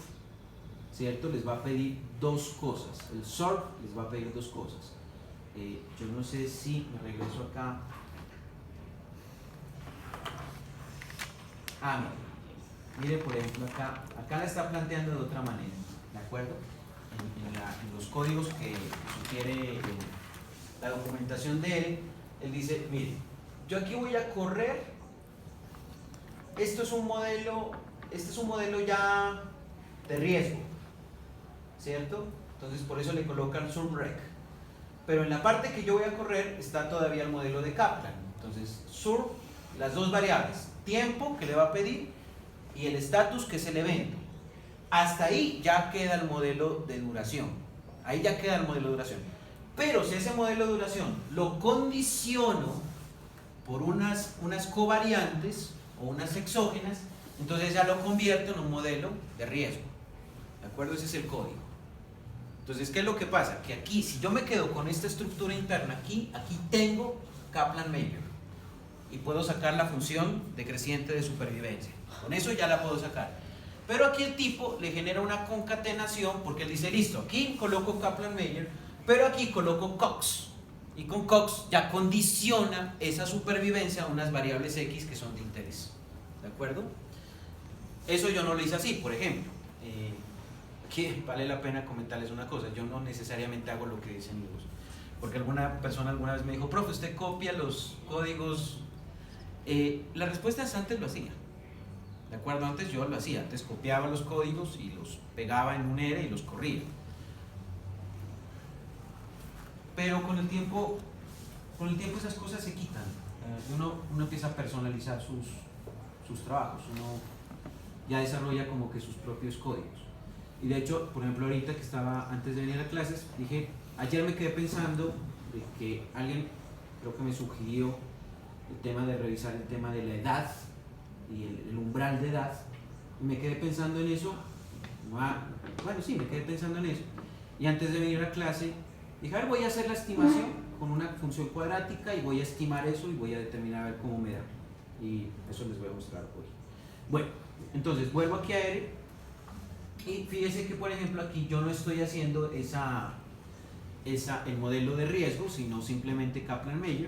¿cierto? Les va a pedir dos cosas. El surf les va a pedir dos cosas. Yo no sé si me regreso acá. Mire, por ejemplo, acá la está planteando de otra manera, ¿de acuerdo? En los códigos que sugiere la documentación de él dice, mire, yo aquí voy a correr, este es un modelo ya de riesgo, ¿cierto? Entonces por eso le colocan surf-rec. Pero en la parte que yo voy a correr está todavía el modelo de Kaplan. Entonces surf, las dos variables, tiempo que le va a pedir y el status que es el evento. Hasta ahí ya queda el modelo de duración. Ahí ya queda el modelo de duración. Pero si ese modelo de duración lo condiciono por unas covariantes o unas exógenas, entonces ya lo convierto en un modelo de riesgo. ¿De acuerdo? Ese es el código. Entonces, ¿qué es lo que pasa? Que aquí, si yo me quedo con esta estructura interna, aquí tengo Kaplan-Meier y puedo sacar la función decreciente de supervivencia. Con eso ya la puedo sacar. Pero aquí el tipo le genera una concatenación porque él dice, listo, aquí coloco Kaplan-Meier, pero aquí coloco Cox. Y con Cox ya condiciona esa supervivencia a unas variables X que son de interés. ¿De acuerdo? Eso yo no lo hice así, por ejemplo. Que vale la pena comentarles una cosa, yo no necesariamente hago lo que dicen los, porque alguna persona alguna vez me dijo, profe, ¿usted copia los códigos? La respuesta es antes lo hacía, ¿de acuerdo? Antes yo lo hacía, antes copiaba los códigos y los pegaba en un ERE y los corría. Pero con el tiempo esas cosas se quitan, uno empieza a personalizar sus trabajos, uno ya desarrolla como que sus propios códigos. Y de hecho, por ejemplo, ahorita que estaba antes de venir a clases, dije, ayer me quedé pensando de que alguien creo que me sugirió el tema de revisar el tema de la edad y el umbral de edad, y me quedé pensando en eso. Me quedé pensando en eso, y antes de venir a clase dije, a ver, voy a hacer la estimación con una función cuadrática y voy a estimar eso y voy a determinar a ver cómo me da, y eso les voy a mostrar hoy. Bueno, entonces vuelvo aquí a R. Y fíjese que, por ejemplo, aquí yo no estoy haciendo el modelo de riesgo, sino simplemente Kaplan-Meier,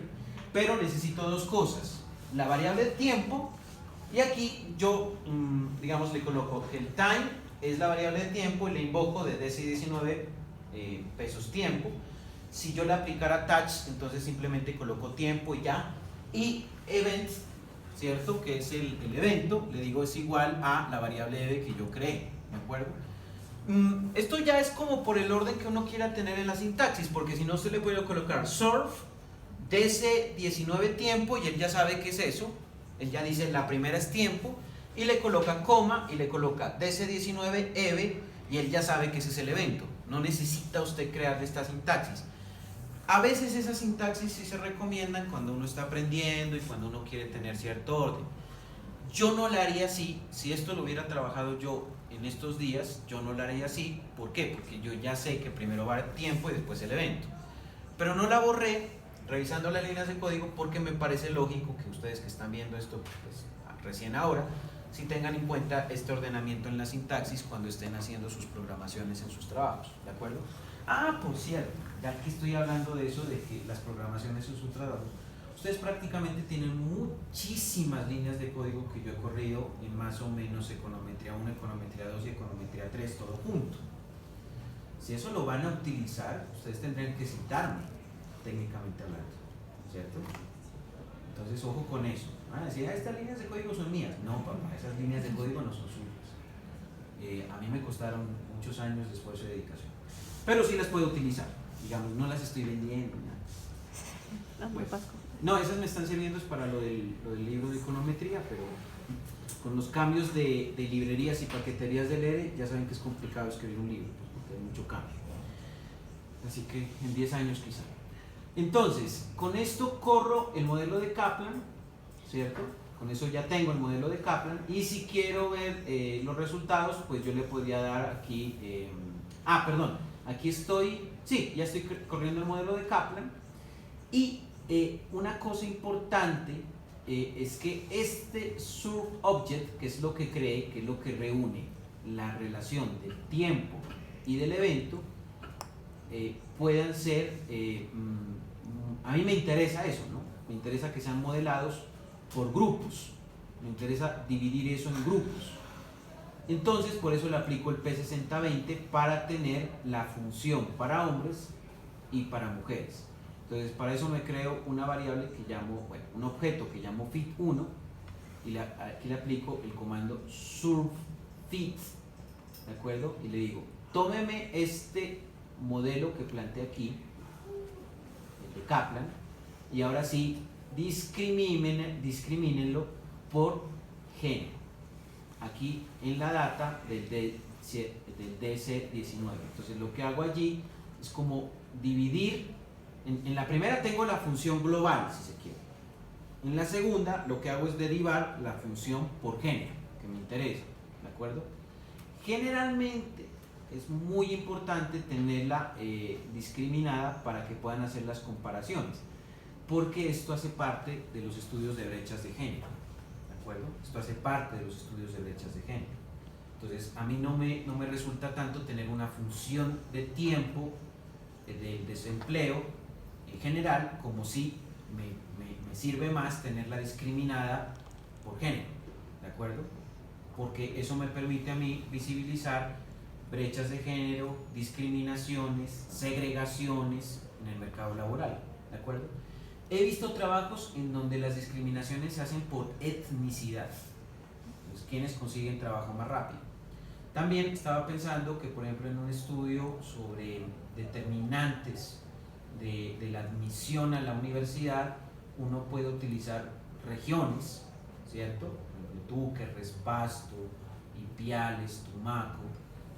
pero necesito dos cosas, la variable de tiempo, y aquí yo, digamos, le coloco que el time es la variable de tiempo y le invoco de DC19 pesos tiempo. Si yo le aplicara touch, entonces simplemente coloco tiempo y ya, y event, ¿cierto? Que es el evento, le digo es igual a la variable EVE que yo creé. ¿De acuerdo? Esto ya es como por el orden que uno quiera tener en la sintaxis, porque si no se le puede colocar surf DC19 tiempo y él ya sabe qué es eso, él ya dice la primera es tiempo y le coloca coma y le coloca DC19 EVE y él ya sabe que ese es el evento, no necesita usted crear esta sintaxis. A veces esas sintaxis sí se recomiendan cuando uno está aprendiendo y cuando uno quiere tener cierto orden. Yo no la haría así, si esto lo hubiera trabajado yo en estos días, yo no la haría así. ¿Por qué? Porque yo ya sé que primero va el tiempo y después el evento. Pero no la borré revisando las líneas de código porque me parece lógico que ustedes que están viendo esto pues, recién ahora, si tengan en cuenta este ordenamiento en la sintaxis cuando estén haciendo sus programaciones en sus trabajos, ¿de acuerdo? Ah, por cierto, ya que estoy hablando de eso, de que las programaciones en sus trabajos, ustedes prácticamente tienen muchísimas líneas de código que yo he corrido en más o menos econometría 1, econometría 2 y econometría 3, todo junto. Si eso lo van a utilizar, ustedes tendrían que citarme, técnicamente hablando, ¿cierto? Entonces, ojo con eso. Van a decir, estas líneas de código son mías. No, papá, esas líneas de código no son suyas. A mí me costaron muchos años de esfuerzo y dedicación. Pero sí las puedo utilizar. Digamos, no las estoy vendiendo. Bueno, no, esas me están sirviendo para lo del libro de econometría, pero con los cambios de librerías y paqueterías del ERE, ya saben que es complicado escribir un libro, porque hay mucho cambio. Así que en 10 años quizá. Entonces, con esto corro el modelo de Kaplan, ¿cierto? Con eso ya tengo el modelo de Kaplan, y si quiero ver los resultados, pues yo le podría dar aquí, perdón, aquí estoy, sí, ya estoy corriendo el modelo de Kaplan, y una cosa importante es que este subobject, que es lo que cree, que es lo que reúne la relación del tiempo y del evento, puedan ser, a mí me interesa eso, ¿no? Me interesa que sean modelados por grupos, me interesa dividir eso en grupos. Entonces, por eso le aplico el P6020 para tener la función para hombres y para mujeres. Entonces, para eso me creo una variable que llamo, bueno, un objeto que llamo fit1, y aquí le aplico el comando surfit, ¿de acuerdo? Y le digo, tómeme este modelo que planteé aquí, el de Kaplan, y ahora sí, discrimínenlo por género, aquí en la data del DC19. Entonces lo que hago allí es como dividir, en la primera tengo la función global, si se quiere. En la segunda lo que hago es derivar la función por género, que me interesa, ¿de acuerdo? Generalmente es muy importante tenerla discriminada para que puedan hacer las comparaciones, porque esto hace parte de los estudios de brechas de género, ¿de acuerdo? Esto hace parte de los estudios de brechas de género. Entonces, a mí no me resulta tanto tener una función de tiempo del desempleo en general, como si me sirve más tenerla discriminada por género, ¿de acuerdo? Porque eso me permite a mí visibilizar brechas de género, discriminaciones, segregaciones en el mercado laboral, ¿de acuerdo? He visto trabajos en donde las discriminaciones se hacen por etnicidad, entonces, ¿quiénes consiguen trabajo más rápido? También estaba pensando que, por ejemplo, en un estudio sobre determinantes de la admisión a la universidad, uno puede utilizar regiones, ¿cierto? Túquerres, Pasto, Ipiales, Tumaco,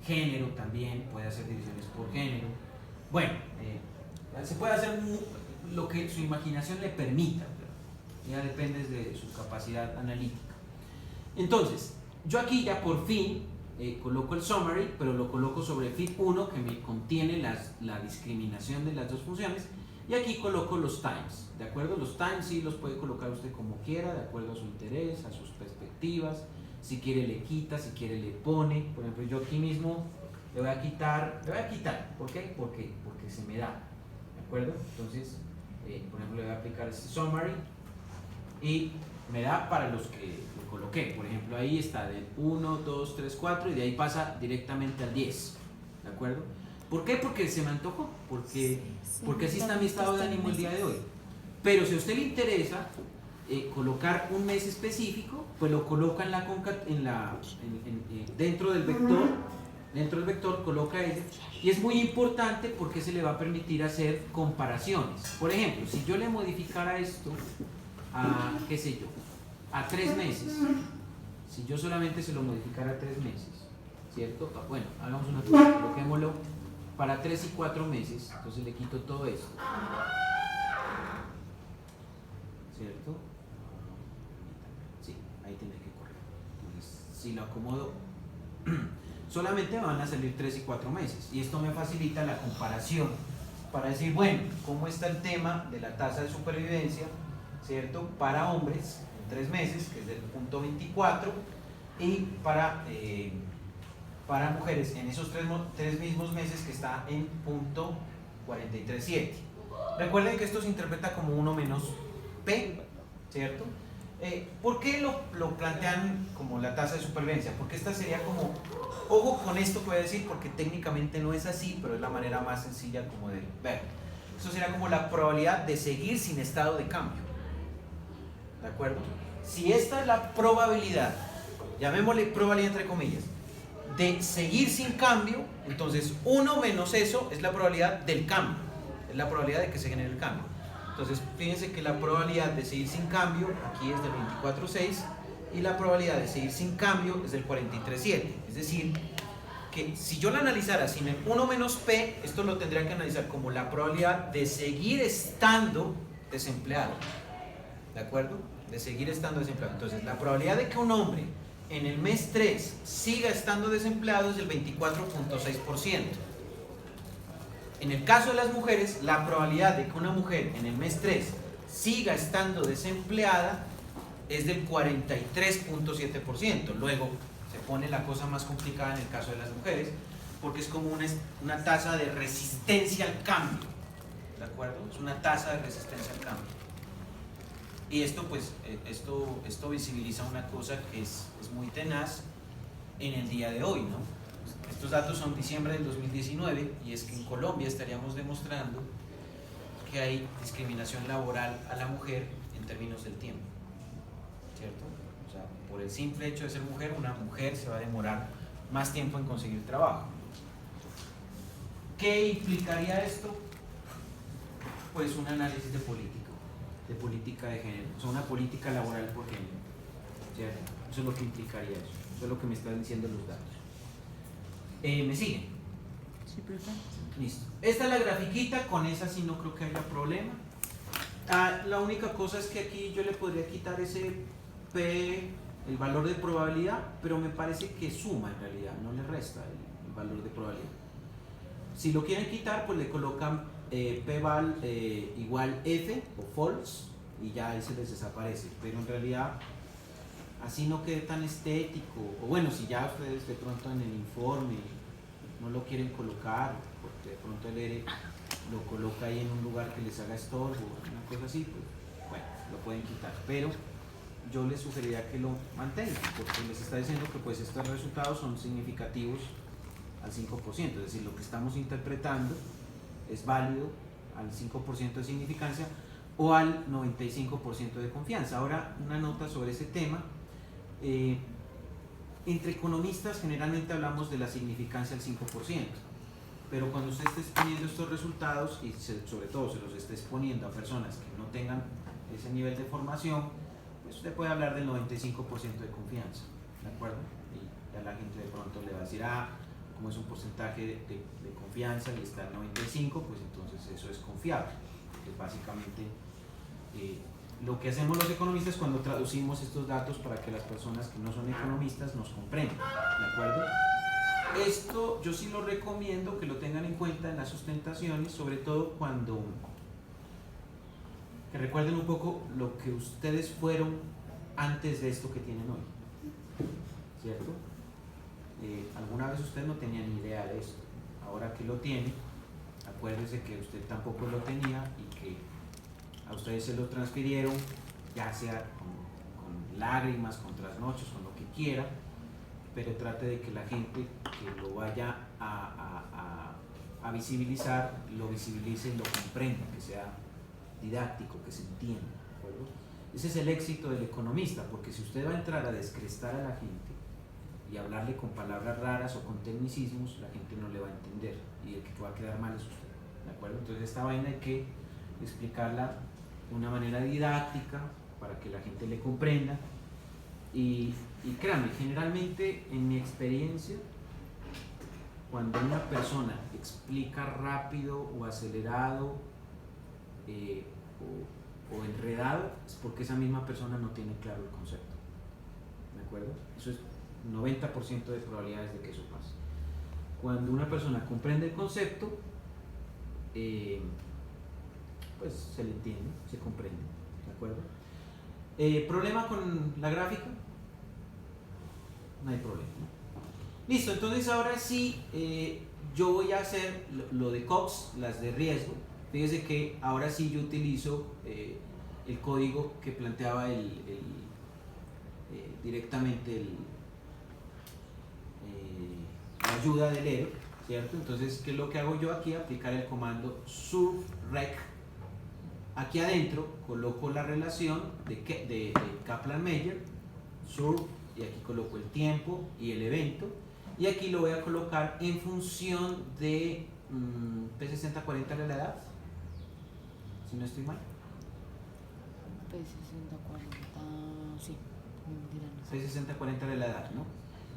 género también, puede hacer divisiones por género. Bueno, se puede hacer lo que su imaginación le permita, ya depende de su capacidad analítica. Entonces, yo aquí ya por fin coloco el summary, pero lo coloco sobre fit1, que me contiene la discriminación de las dos funciones, y aquí coloco los times, ¿de acuerdo? Los times sí los puede colocar usted como quiera, de acuerdo a su interés, a sus perspectivas. Si quiere le quita, si quiere le pone. Por ejemplo, yo aquí mismo le voy a quitar, ¿por qué? Porque se me da, ¿de acuerdo? Entonces, por ejemplo, le voy a aplicar este summary y me da para los que le coloqué. Por ejemplo, ahí está del 1, 2, 3, 4 y de ahí pasa directamente al 10, ¿de acuerdo? ¿Por qué? Porque se me antojó, porque así está mi estado de ánimo el día de hoy. Pero si a usted le interesa colocar un mes específico, pues lo coloca dentro del vector, coloca ese, y es muy importante porque se le va a permitir hacer comparaciones. Por ejemplo, si yo le modificara esto a, qué sé yo, a 3 meses, si yo solamente se lo modificara a 3 meses, ¿cierto? Bueno, hagamos una cosa, coloquémoslo para 3 y 4 meses, entonces le quito todo esto, ¿cierto? Sí, ahí tiene que correr. Entonces, si lo acomodo, solamente van a salir 3 y 4 meses, y esto me facilita la comparación para decir, bueno, ¿cómo está el tema de la tasa de supervivencia, ¿cierto? Para hombres en 3 meses, que es del punto 24, y para mujeres en esos tres mismos meses que está en punto 43.7. Recuerden que esto se interpreta como 1 menos P, ¿cierto? ¿Por qué lo plantean como la tasa de supervivencia? Porque esta sería como, ojo con esto que voy a decir, porque técnicamente no es así, pero es la manera más sencilla como de ver. Esto sería como la probabilidad de seguir sin estado de cambio, ¿de acuerdo? Si esta es la probabilidad, llamémosle probabilidad entre comillas, de seguir sin cambio, entonces 1 menos eso es la probabilidad del cambio, es la probabilidad de que se genere el cambio. Entonces fíjense que la probabilidad de seguir sin cambio aquí es del 24.6 y la probabilidad de seguir sin cambio es del 43.7. Es decir, que si yo la analizara sin el 1 menos P, esto lo tendría que analizar como la probabilidad de seguir estando desempleado, ¿de acuerdo? De seguir estando desempleado. Entonces la probabilidad de que un hombre en el mes 3 siga estando desempleado es del 24.6%. En el caso de las mujeres, la probabilidad de que una mujer en el mes 3 siga estando desempleada es del 43.7%. Luego se pone la cosa más complicada en el caso de las mujeres, porque es como una tasa de resistencia al cambio, ¿de acuerdo? Es una tasa de resistencia al cambio. Y esto pues, esto visibiliza una cosa que es muy tenaz en el día de hoy, ¿no? Estos datos son diciembre del 2019 y es que en Colombia estaríamos demostrando que hay discriminación laboral a la mujer en términos del tiempo, ¿cierto? O sea, por el simple hecho de ser mujer, una mujer se va a demorar más tiempo en conseguir trabajo. ¿Qué implicaría esto? Pues un análisis de política de género, o sea, una política laboral por género, ¿cierto? Eso es lo que implicaría eso, eso es lo que me están diciendo los datos. ¿Me siguen? Sí, profe. Listo. Esta es la grafiquita, con esa sí no creo que haya problema. La única cosa es que aquí yo le podría quitar ese P, el valor de probabilidad, pero me parece que suma en realidad, no le resta el valor de probabilidad. Si lo quieren quitar, pues le colocan P-val igual F o false y ya ahí se les desaparece, pero en realidad así no quede tan estético, o bueno, si ya ustedes de pronto en el informe no lo quieren colocar, porque de pronto el ERE lo coloca ahí en un lugar que les haga estorbo, una cosa así, pues bueno, lo pueden quitar, pero yo les sugeriría que lo mantengan, porque les está diciendo que pues estos resultados son significativos al 5%, es decir, lo que estamos interpretando es válido al 5% de significancia o al 95% de confianza. Ahora, una nota sobre ese tema. Entre economistas generalmente hablamos de la significancia al 5%, pero cuando usted esté exponiendo estos resultados y sobre todo se los esté exponiendo a personas que no tengan ese nivel de formación, pues usted puede hablar del 95% de confianza, ¿de acuerdo? Y ya la gente de pronto le va a decir, como es un porcentaje de confianza y está en 95, pues entonces eso es confiable. Entonces básicamente lo que hacemos los economistas cuando traducimos estos datos para que las personas que no son economistas nos comprendan, ¿de acuerdo? Esto yo sí lo recomiendo que lo tengan en cuenta en las sustentaciones, sobre todo cuando que recuerden un poco lo que ustedes fueron antes de esto que tienen hoy, ¿cierto? Alguna vez usted no tenía ni idea de esto, ahora que lo tiene, acuérdese que usted tampoco lo tenía y que a ustedes se lo transfirieron, ya sea con lágrimas, con trasnochos, con lo que quiera, pero trate de que la gente que lo vaya a visibilizar, lo visibilice y lo comprenda, que sea didáctico, que se entienda, ¿de acuerdo? Ese es el éxito del economista, porque si usted va a entrar a descrestar a la gente y hablarle con palabras raras o con tecnicismos, la gente no le va a entender y el que va a quedar mal es usted, ¿de acuerdo? Entonces esta vaina hay que explicarla de una manera didáctica para que la gente le comprenda y créanme, generalmente en mi experiencia, cuando una persona explica rápido o acelerado o enredado, es porque esa misma persona no tiene claro el concepto, ¿de acuerdo? Eso es 90% de probabilidades de que eso pase. Cuando una persona comprende el concepto, pues se le entiende, se comprende, ¿de acuerdo? ¿Problema con la gráfica? no hay problema, ¿no? Listo, entonces ahora sí, yo voy a hacer lo de Cox, las de riesgo. Fíjese que ahora sí yo utilizo el código que planteaba directamente la ayuda del ERO, ¿cierto? Entonces, ¿qué es lo que hago yo aquí? Aplicar el comando surrec. Aquí adentro coloco la relación de Kaplan-Meier, surf, y aquí coloco el tiempo y el evento, y aquí lo voy a colocar en función de P6040 de la edad, si no estoy mal. P6040, sí. P6040 de la edad, ¿no?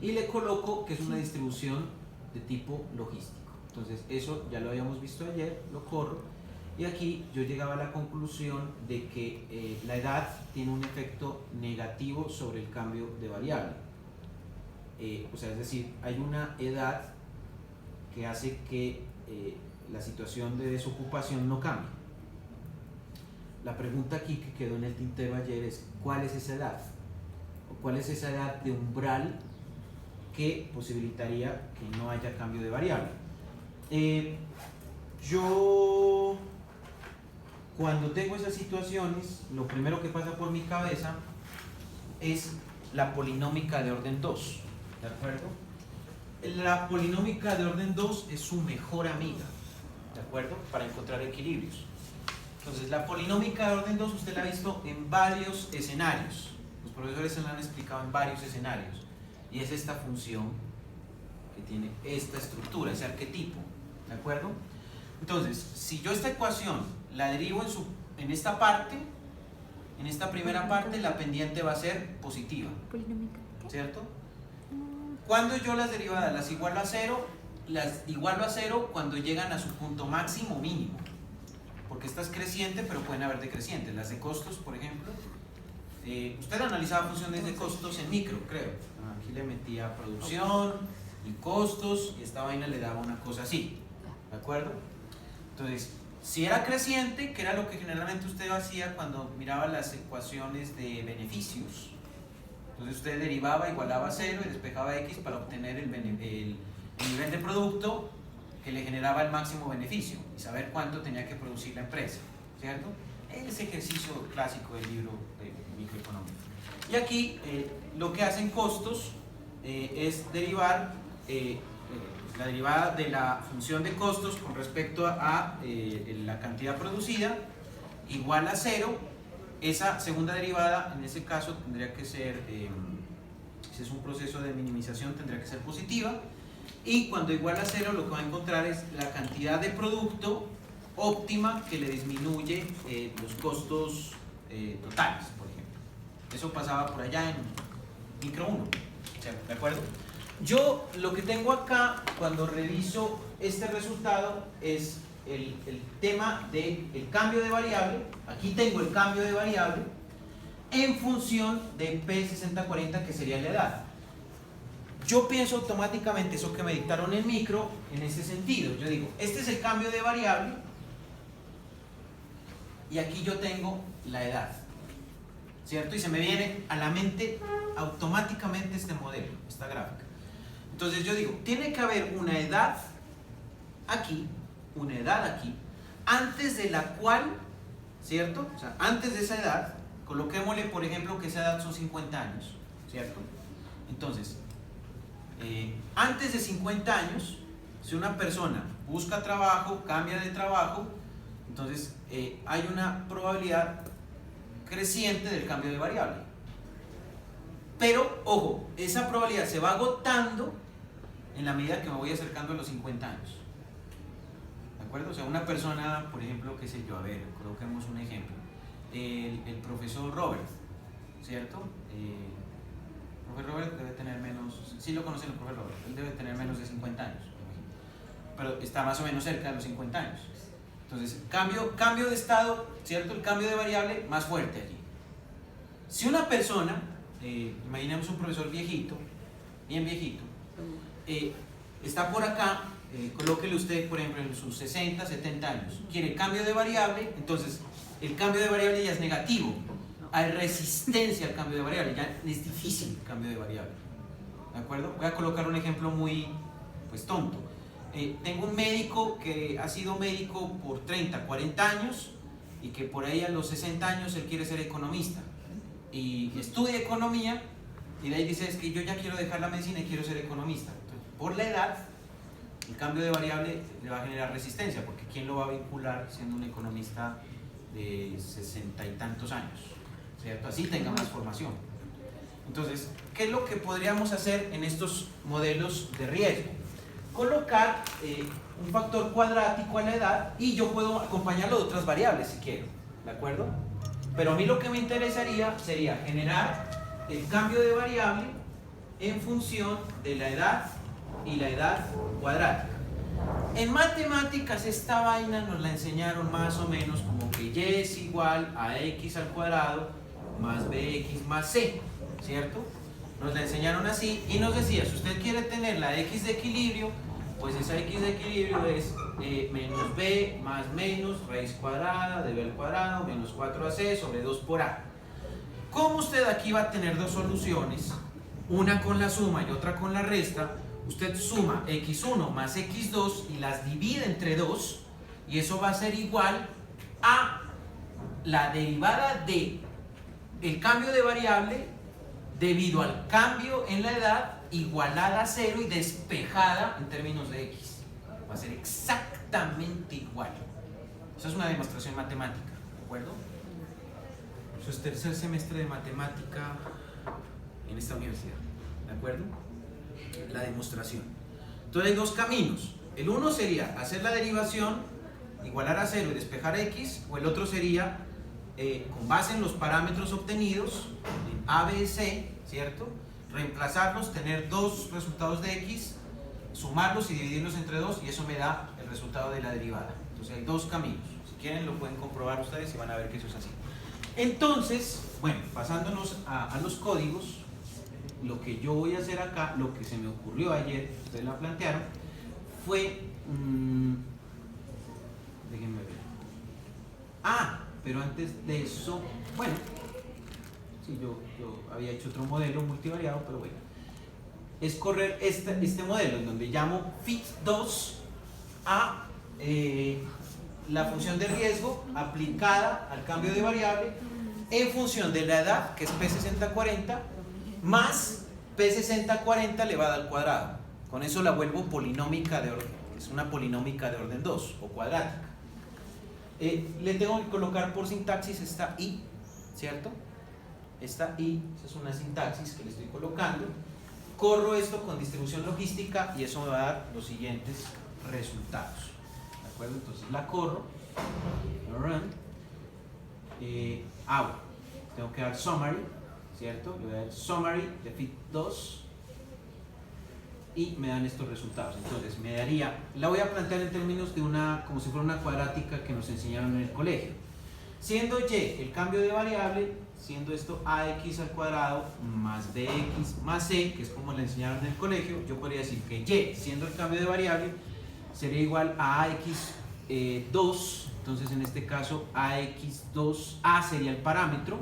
Y le coloco que es una distribución de tipo logístico. Entonces eso ya lo habíamos visto ayer, lo corro, y aquí yo llegaba a la conclusión de que la edad tiene un efecto negativo sobre el cambio de variable. O sea, es decir, hay una edad que hace que la situación de desocupación no cambie. La pregunta aquí que quedó en el tintero ayer es: ¿cuál es esa edad? ¿O cuál es esa edad de umbral que posibilitaría que no haya cambio de variable? Yo, cuando tengo esas situaciones, lo primero que pasa por mi cabeza es la polinómica de orden 2, ¿de acuerdo? La polinómica de orden 2 es su mejor amiga, ¿de acuerdo? Para encontrar equilibrios. Entonces, la polinómica de orden 2 usted la ha visto en varios escenarios. Los profesores se la han explicado en varios escenarios. Y es esta función que tiene esta estructura, ese arquetipo, ¿de acuerdo? Entonces, si yo esta ecuación la derivo en esta parte, en esta primera parte, la pendiente va a ser positiva, ¿cierto? Cuando yo las derivadas las igualo a cero cuando llegan a su punto máximo o mínimo, porque esta es creciente, pero pueden haber decrecientes. Las de costos, por ejemplo, usted analizaba funciones de costos en micro, creo. Aquí le metía producción y costos, y esta vaina le daba una cosa así, ¿de acuerdo? Entonces, si era creciente, que era lo que generalmente usted hacía cuando miraba las ecuaciones de beneficios, entonces usted derivaba, igualaba a cero y despejaba x para obtener el nivel de producto que le generaba el máximo beneficio y saber cuánto tenía que producir la empresa, ¿cierto? Ese ejercicio clásico del libro de microeconomía. Y aquí lo que hacen costos es derivar la derivada de la función de costos con respecto a la cantidad producida igual a cero. Esa segunda derivada en ese caso tendría que ser, si es un proceso de minimización, tendría que ser positiva, y cuando igual a cero lo que va a encontrar es la cantidad de producto óptima que le disminuye los costos totales, por ejemplo. Eso pasaba por allá en micro 1, ¿de acuerdo? Yo lo que tengo acá cuando reviso este resultado es el tema del cambio de variable. Aquí tengo el cambio de variable en función de P6040, que sería la edad. Yo pienso automáticamente eso que me dictaron en micro en ese sentido. Yo digo, este es el cambio de variable y aquí yo tengo la edad, ¿cierto? Y se me viene a la mente automáticamente este modelo, esta gráfica. Entonces yo digo, tiene que haber una edad aquí, antes de la cual, ¿cierto? O sea, antes de esa edad, coloquémosle, por ejemplo, que esa edad son 50 años, ¿cierto? Entonces, antes de 50 años, si una persona busca trabajo, cambia de trabajo, entonces hay una probabilidad creciente del cambio de variable. Pero, ojo, esa probabilidad se va agotando en la medida que me voy acercando a los 50 años. ¿De acuerdo? O sea, una persona, por ejemplo, qué sé yo, a ver, coloquemos un ejemplo. El profesor Robert, ¿cierto? El profesor Robert debe tener menos, sí lo conocen el profesor Robert, él debe tener menos de 50 años, pero está más o menos cerca de los 50 años. Entonces, cambio de estado, ¿cierto? El cambio de variable más fuerte allí. Si una persona, imaginemos un profesor viejito, bien viejito, está por acá, colóquele usted, por ejemplo, en sus 60, 70 años, quiere cambio de variable, entonces el cambio de variable ya es negativo, hay resistencia al cambio de variable, ya es difícil el cambio de variable, ¿de acuerdo? Voy a colocar un ejemplo muy, pues, tonto. Tengo un médico que ha sido médico por 30, 40 años y que por ahí a los 60 años él quiere ser economista y estudia economía y de ahí dice, es que yo ya quiero dejar la medicina y quiero ser economista. Entonces, por la edad, el cambio de variable le va a generar resistencia, porque ¿quién lo va a vincular siendo un economista de 60 y tantos años? ¿Cierto? Así tenga más formación. Entonces, ¿qué es lo que podríamos hacer en estos modelos de riesgo? Colocar un factor cuadrático a la edad y yo puedo acompañarlo de otras variables si quiero, ¿de acuerdo? Pero a mí lo que me interesaría sería generar el cambio de variable en función de la edad y la edad cuadrática. En matemáticas esta vaina nos la enseñaron más o menos como que y es igual a x al cuadrado más bx más c, ¿cierto? Nos la enseñaron así y nos decía, si usted quiere tener la x de equilibrio, pues esa x de equilibrio es menos b más menos raíz cuadrada de b al cuadrado menos 4ac sobre 2 por a. Como usted aquí va a tener dos soluciones, una con la suma y otra con la resta, usted suma x1 más x2 y las divide entre 2 y eso va a ser igual a la derivada de el cambio de variable debido al cambio en la edad igualada a 0 y despejada en términos de x. Va a ser exactamente igual. Eso es una demostración matemática, ¿de acuerdo? Eso es tercer semestre de matemática en esta universidad, ¿de acuerdo? La demostración. Entonces hay dos caminos. El uno sería hacer la derivación, igualar a 0 y despejar x, o el otro sería, con base en los parámetros obtenidos, en a, b, c, ¿cierto? Reemplazarlos, tener dos resultados de x, sumarlos y dividirlos entre 2 y eso me da el resultado de la derivada. Entonces hay dos caminos. Si quieren lo pueden comprobar ustedes y van a ver que eso es así. Entonces, bueno, pasándonos a los códigos, lo que yo voy a hacer acá, lo que se me ocurrió ayer, ustedes la plantearon, fue... déjenme ver. Pero antes de eso, bueno, sí, yo había hecho otro modelo multivariado, pero bueno, es correr este modelo en donde llamo fit2 a la función de riesgo aplicada al cambio de variable en función de la edad, que es P6040, más P6040 elevada al cuadrado. Con eso la vuelvo polinómica de orden, es una polinómica de orden 2 o cuadrática. Le tengo que colocar por sintaxis esta i, ¿cierto? Esta i, esa es una sintaxis que le estoy colocando. Corro esto con distribución logística y eso me va a dar los siguientes resultados, ¿de acuerdo? Entonces la corro, run, tengo que dar summary, ¿cierto? Le voy a dar summary de fit2 y me dan estos resultados. Entonces me daría, la voy a plantear en términos de una, como si fuera una cuadrática que nos enseñaron en el colegio. Siendo y el cambio de variable, siendo esto ax al cuadrado más bx más c, que es como le enseñaron en el colegio, yo podría decir que y, siendo el cambio de variable, sería igual a ax2, entonces en este caso ax2a sería el parámetro,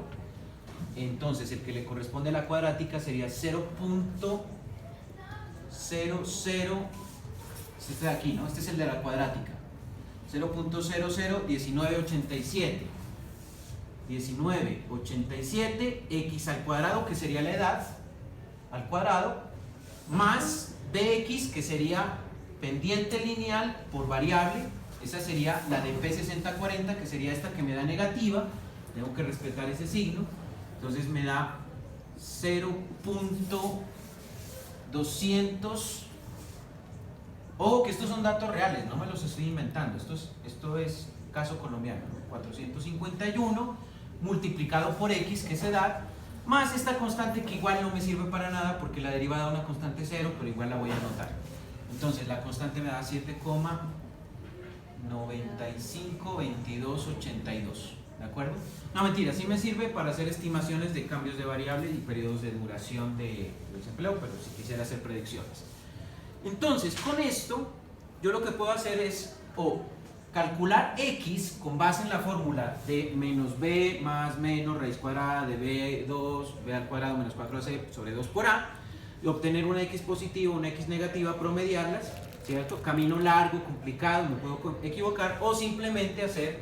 entonces el que le corresponde a la cuadrática sería 0.00, este de aquí, ¿no? Este es el de la cuadrática, 0.001987. 1987 x al cuadrado, que sería la edad al cuadrado, más bx, que sería pendiente lineal por variable, esa sería la de P6040, que sería esta que me da negativa, tengo que respetar ese signo, entonces me da 0.200. Ojo que estos son datos reales, no me los estoy inventando, esto es caso colombiano, ¿no? 451 multiplicado por x, que es edad, más esta constante que igual no me sirve para nada porque la derivada da una constante 0, pero igual la voy a anotar. Entonces la constante me da 7,952282, ¿de acuerdo? No, mentira, sí me sirve para hacer estimaciones de cambios de variable y periodos de duración de desempleo, pero si quisiera hacer predicciones. Entonces, con esto, yo lo que puedo hacer es calcular x con base en la fórmula de menos b más menos raíz cuadrada de b2, b al cuadrado menos 4ac sobre 2 por a, y obtener una x positiva, una x negativa, promediarlas, ¿cierto? Camino largo, complicado, me puedo equivocar, o simplemente hacer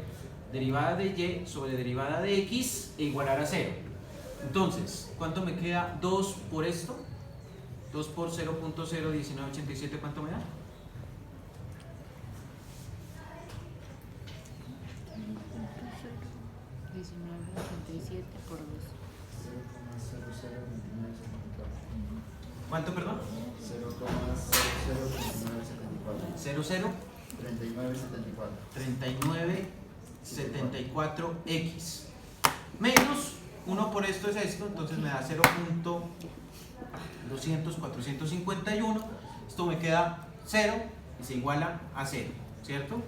derivada de y sobre derivada de x e igualar a 0. Entonces, ¿cuánto me queda? 2 por esto, 2 por 0.01987, ¿cuánto me da? 19.87 por 2. 0,002974. ¿Cuánto, perdón? 0,002974. 00 3974. 3974x menos 1 por esto es esto, entonces me da 0.200,451. Esto me queda 0 y se iguala a 0, ¿cierto?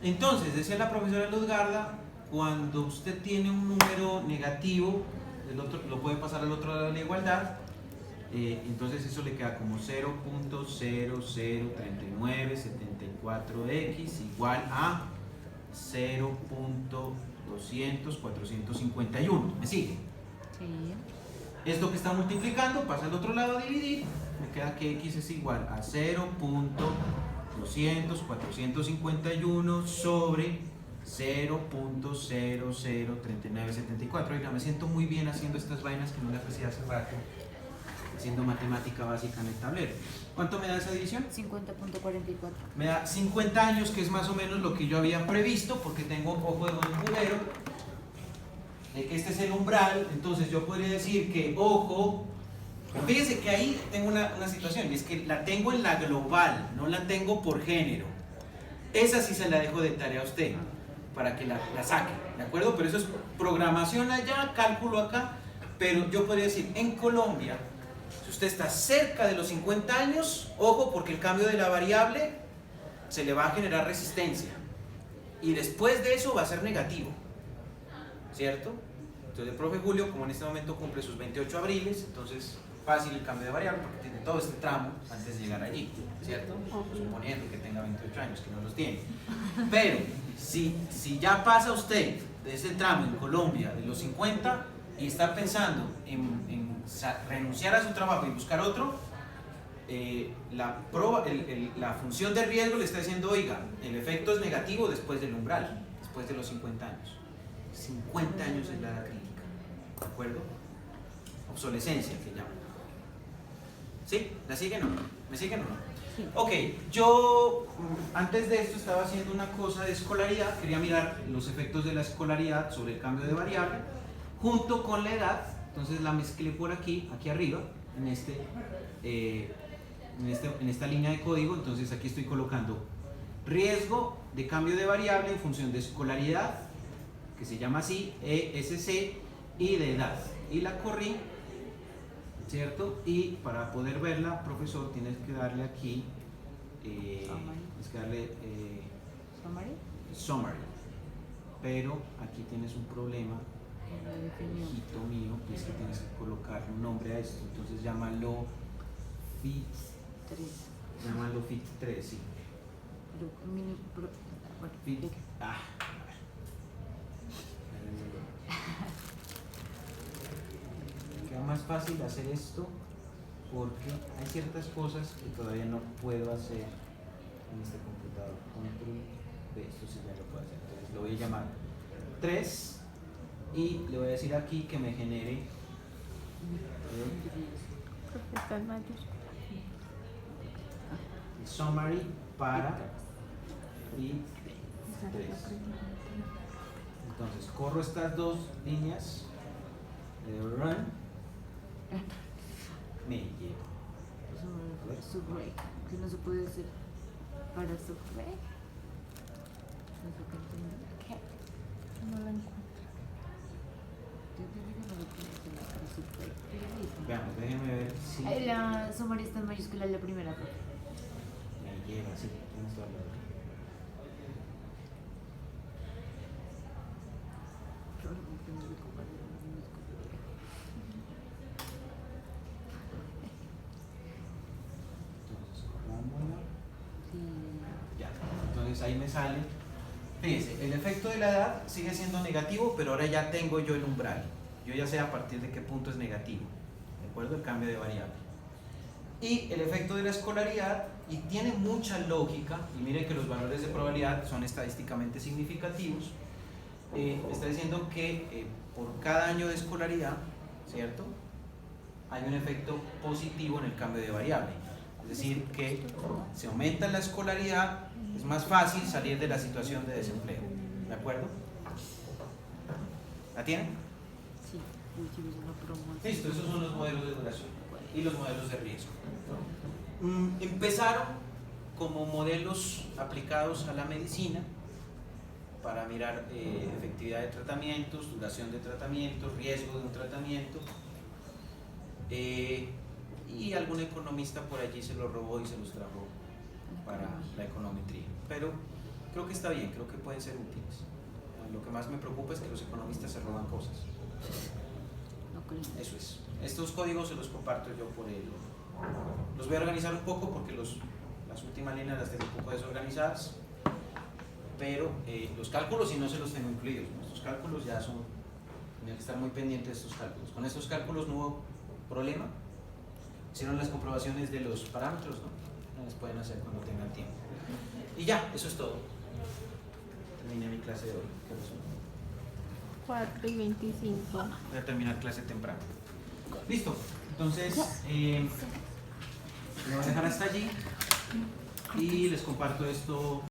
Entonces, decía la profesora Luzgarda, cuando usted tiene un número negativo, el otro, lo puede pasar al otro lado de la igualdad, entonces eso le queda como 0.003974x igual a 0.200,451. ¿Me sigue? Sí. Esto que está multiplicando pasa al otro lado a dividir, me queda que x es igual a 0.200,451 sobre 0.003974. Oiga, me siento muy bien haciendo estas vainas que no las hacía hace rato, haciendo matemática básica en el tablero. ¿Cuánto me da esa división? 50.44. Me da 50 años, que es más o menos lo que yo había previsto, porque tengo ojo de buen cubero, que este es el umbral. Entonces yo podría decir que, ojo, fíjense que ahí tengo una situación, y es que la tengo en la global, no la tengo por género. Esa sí se la dejo de tarea a usted, para que la saque, ¿de acuerdo? Pero eso es programación allá, cálculo acá. Pero yo podría decir, en Colombia, si usted está cerca de los 50 años, ojo, porque el cambio de la variable se le va a generar resistencia, y después de eso va a ser negativo, ¿cierto? Entonces el profe Julio, como en este momento cumple sus 28 abriles, entonces fácil el cambio de variable porque tiene todo este tramo antes de llegar allí, ¿cierto? Suponiendo que tenga 28 años, que no los tiene. Pero si ya pasa usted de ese tramo en Colombia de los 50 y está pensando en renunciar a su trabajo y buscar otro, la función de riesgo le está diciendo, oiga, el efecto es negativo después del umbral, después de los 50 años. 50 años es la edad crítica, ¿de acuerdo? Obsolescencia que llaman. ¿Sí? ¿La siguen o no? ¿Me siguen o no? Sí. Ok, yo antes de esto estaba haciendo una cosa de escolaridad, quería mirar los efectos de la escolaridad sobre el cambio de variable junto con la edad. Entonces la mezclé por aquí arriba, en esta línea de código. Entonces aquí estoy colocando riesgo de cambio de variable en función de escolaridad, que se llama así, ESC, y de edad. Y la corrí, ¿cierto? Y para poder verla, profesor, tienes que darle aquí, tienes que darle summary. Pero aquí tienes un problema, hijito mío, que es que tienes que colocar un nombre a esto. Entonces llámalo fit 3. Llámalo fit 3, sí. Fit, queda más fácil hacer esto porque hay ciertas cosas que todavía no puedo hacer en este computador. Control B, esto sí ya lo puedo hacer. Entonces lo voy a llamar 3 y le voy a decir aquí que me genere el summary para y 3. Entonces corro estas dos líneas, le doy run, me llevo. Subreg, que no se puede hacer para subreg. No sé qué. No la encuentro. Yo digo que no lo puedo hacer para subreg. Veamos, déjenme ver si La summary está en mayúscula, la primera. me lleva, sí, tienes toda la razón. Entonces, corrámosla. Ya, entonces ahí me sale. Fíjense, el efecto de la edad sigue siendo negativo, pero ahora ya tengo yo el umbral. Yo ya sé a partir de qué punto es negativo, ¿de acuerdo? El cambio de variable. Y el efecto de la escolaridad, y tiene mucha lógica, y miren que los valores de probabilidad son estadísticamente significativos, está diciendo que por cada año de escolaridad, ¿cierto?, hay un efecto positivo en el cambio de variable. Es decir, que si aumenta la escolaridad, es más fácil salir de la situación de desempleo. ¿De acuerdo? ¿La tienen? Sí, últimos una promoción. Listo, esos son los modelos de duración y los modelos de riesgo. Empezaron como modelos aplicados a la medicina para mirar efectividad de tratamientos, duración de tratamientos, riesgo de un tratamiento, y algún economista por allí se los robó y se los trajo para la econometría. Pero creo que está bien, creo que pueden ser útiles. Lo que más me preocupa es que los economistas se roban cosas. No creo. Eso es. Estos códigos se los comparto yo por el... Los voy a organizar un poco porque las últimas líneas las tengo un poco desorganizadas, pero los cálculos sí no se los tengo incluidos. Estos cálculos ya son... Tenía que estar muy pendiente de estos cálculos. Con estos cálculos no hubo problema. Hicieron las comprobaciones de los parámetros, ¿no? Las pueden hacer cuando tengan tiempo. Y ya, eso es todo. Terminé mi clase de hoy. ¿Qué hora son? 4:25. Voy a terminar clase temprano. Listo. Entonces, lo voy a dejar hasta allí y les comparto esto.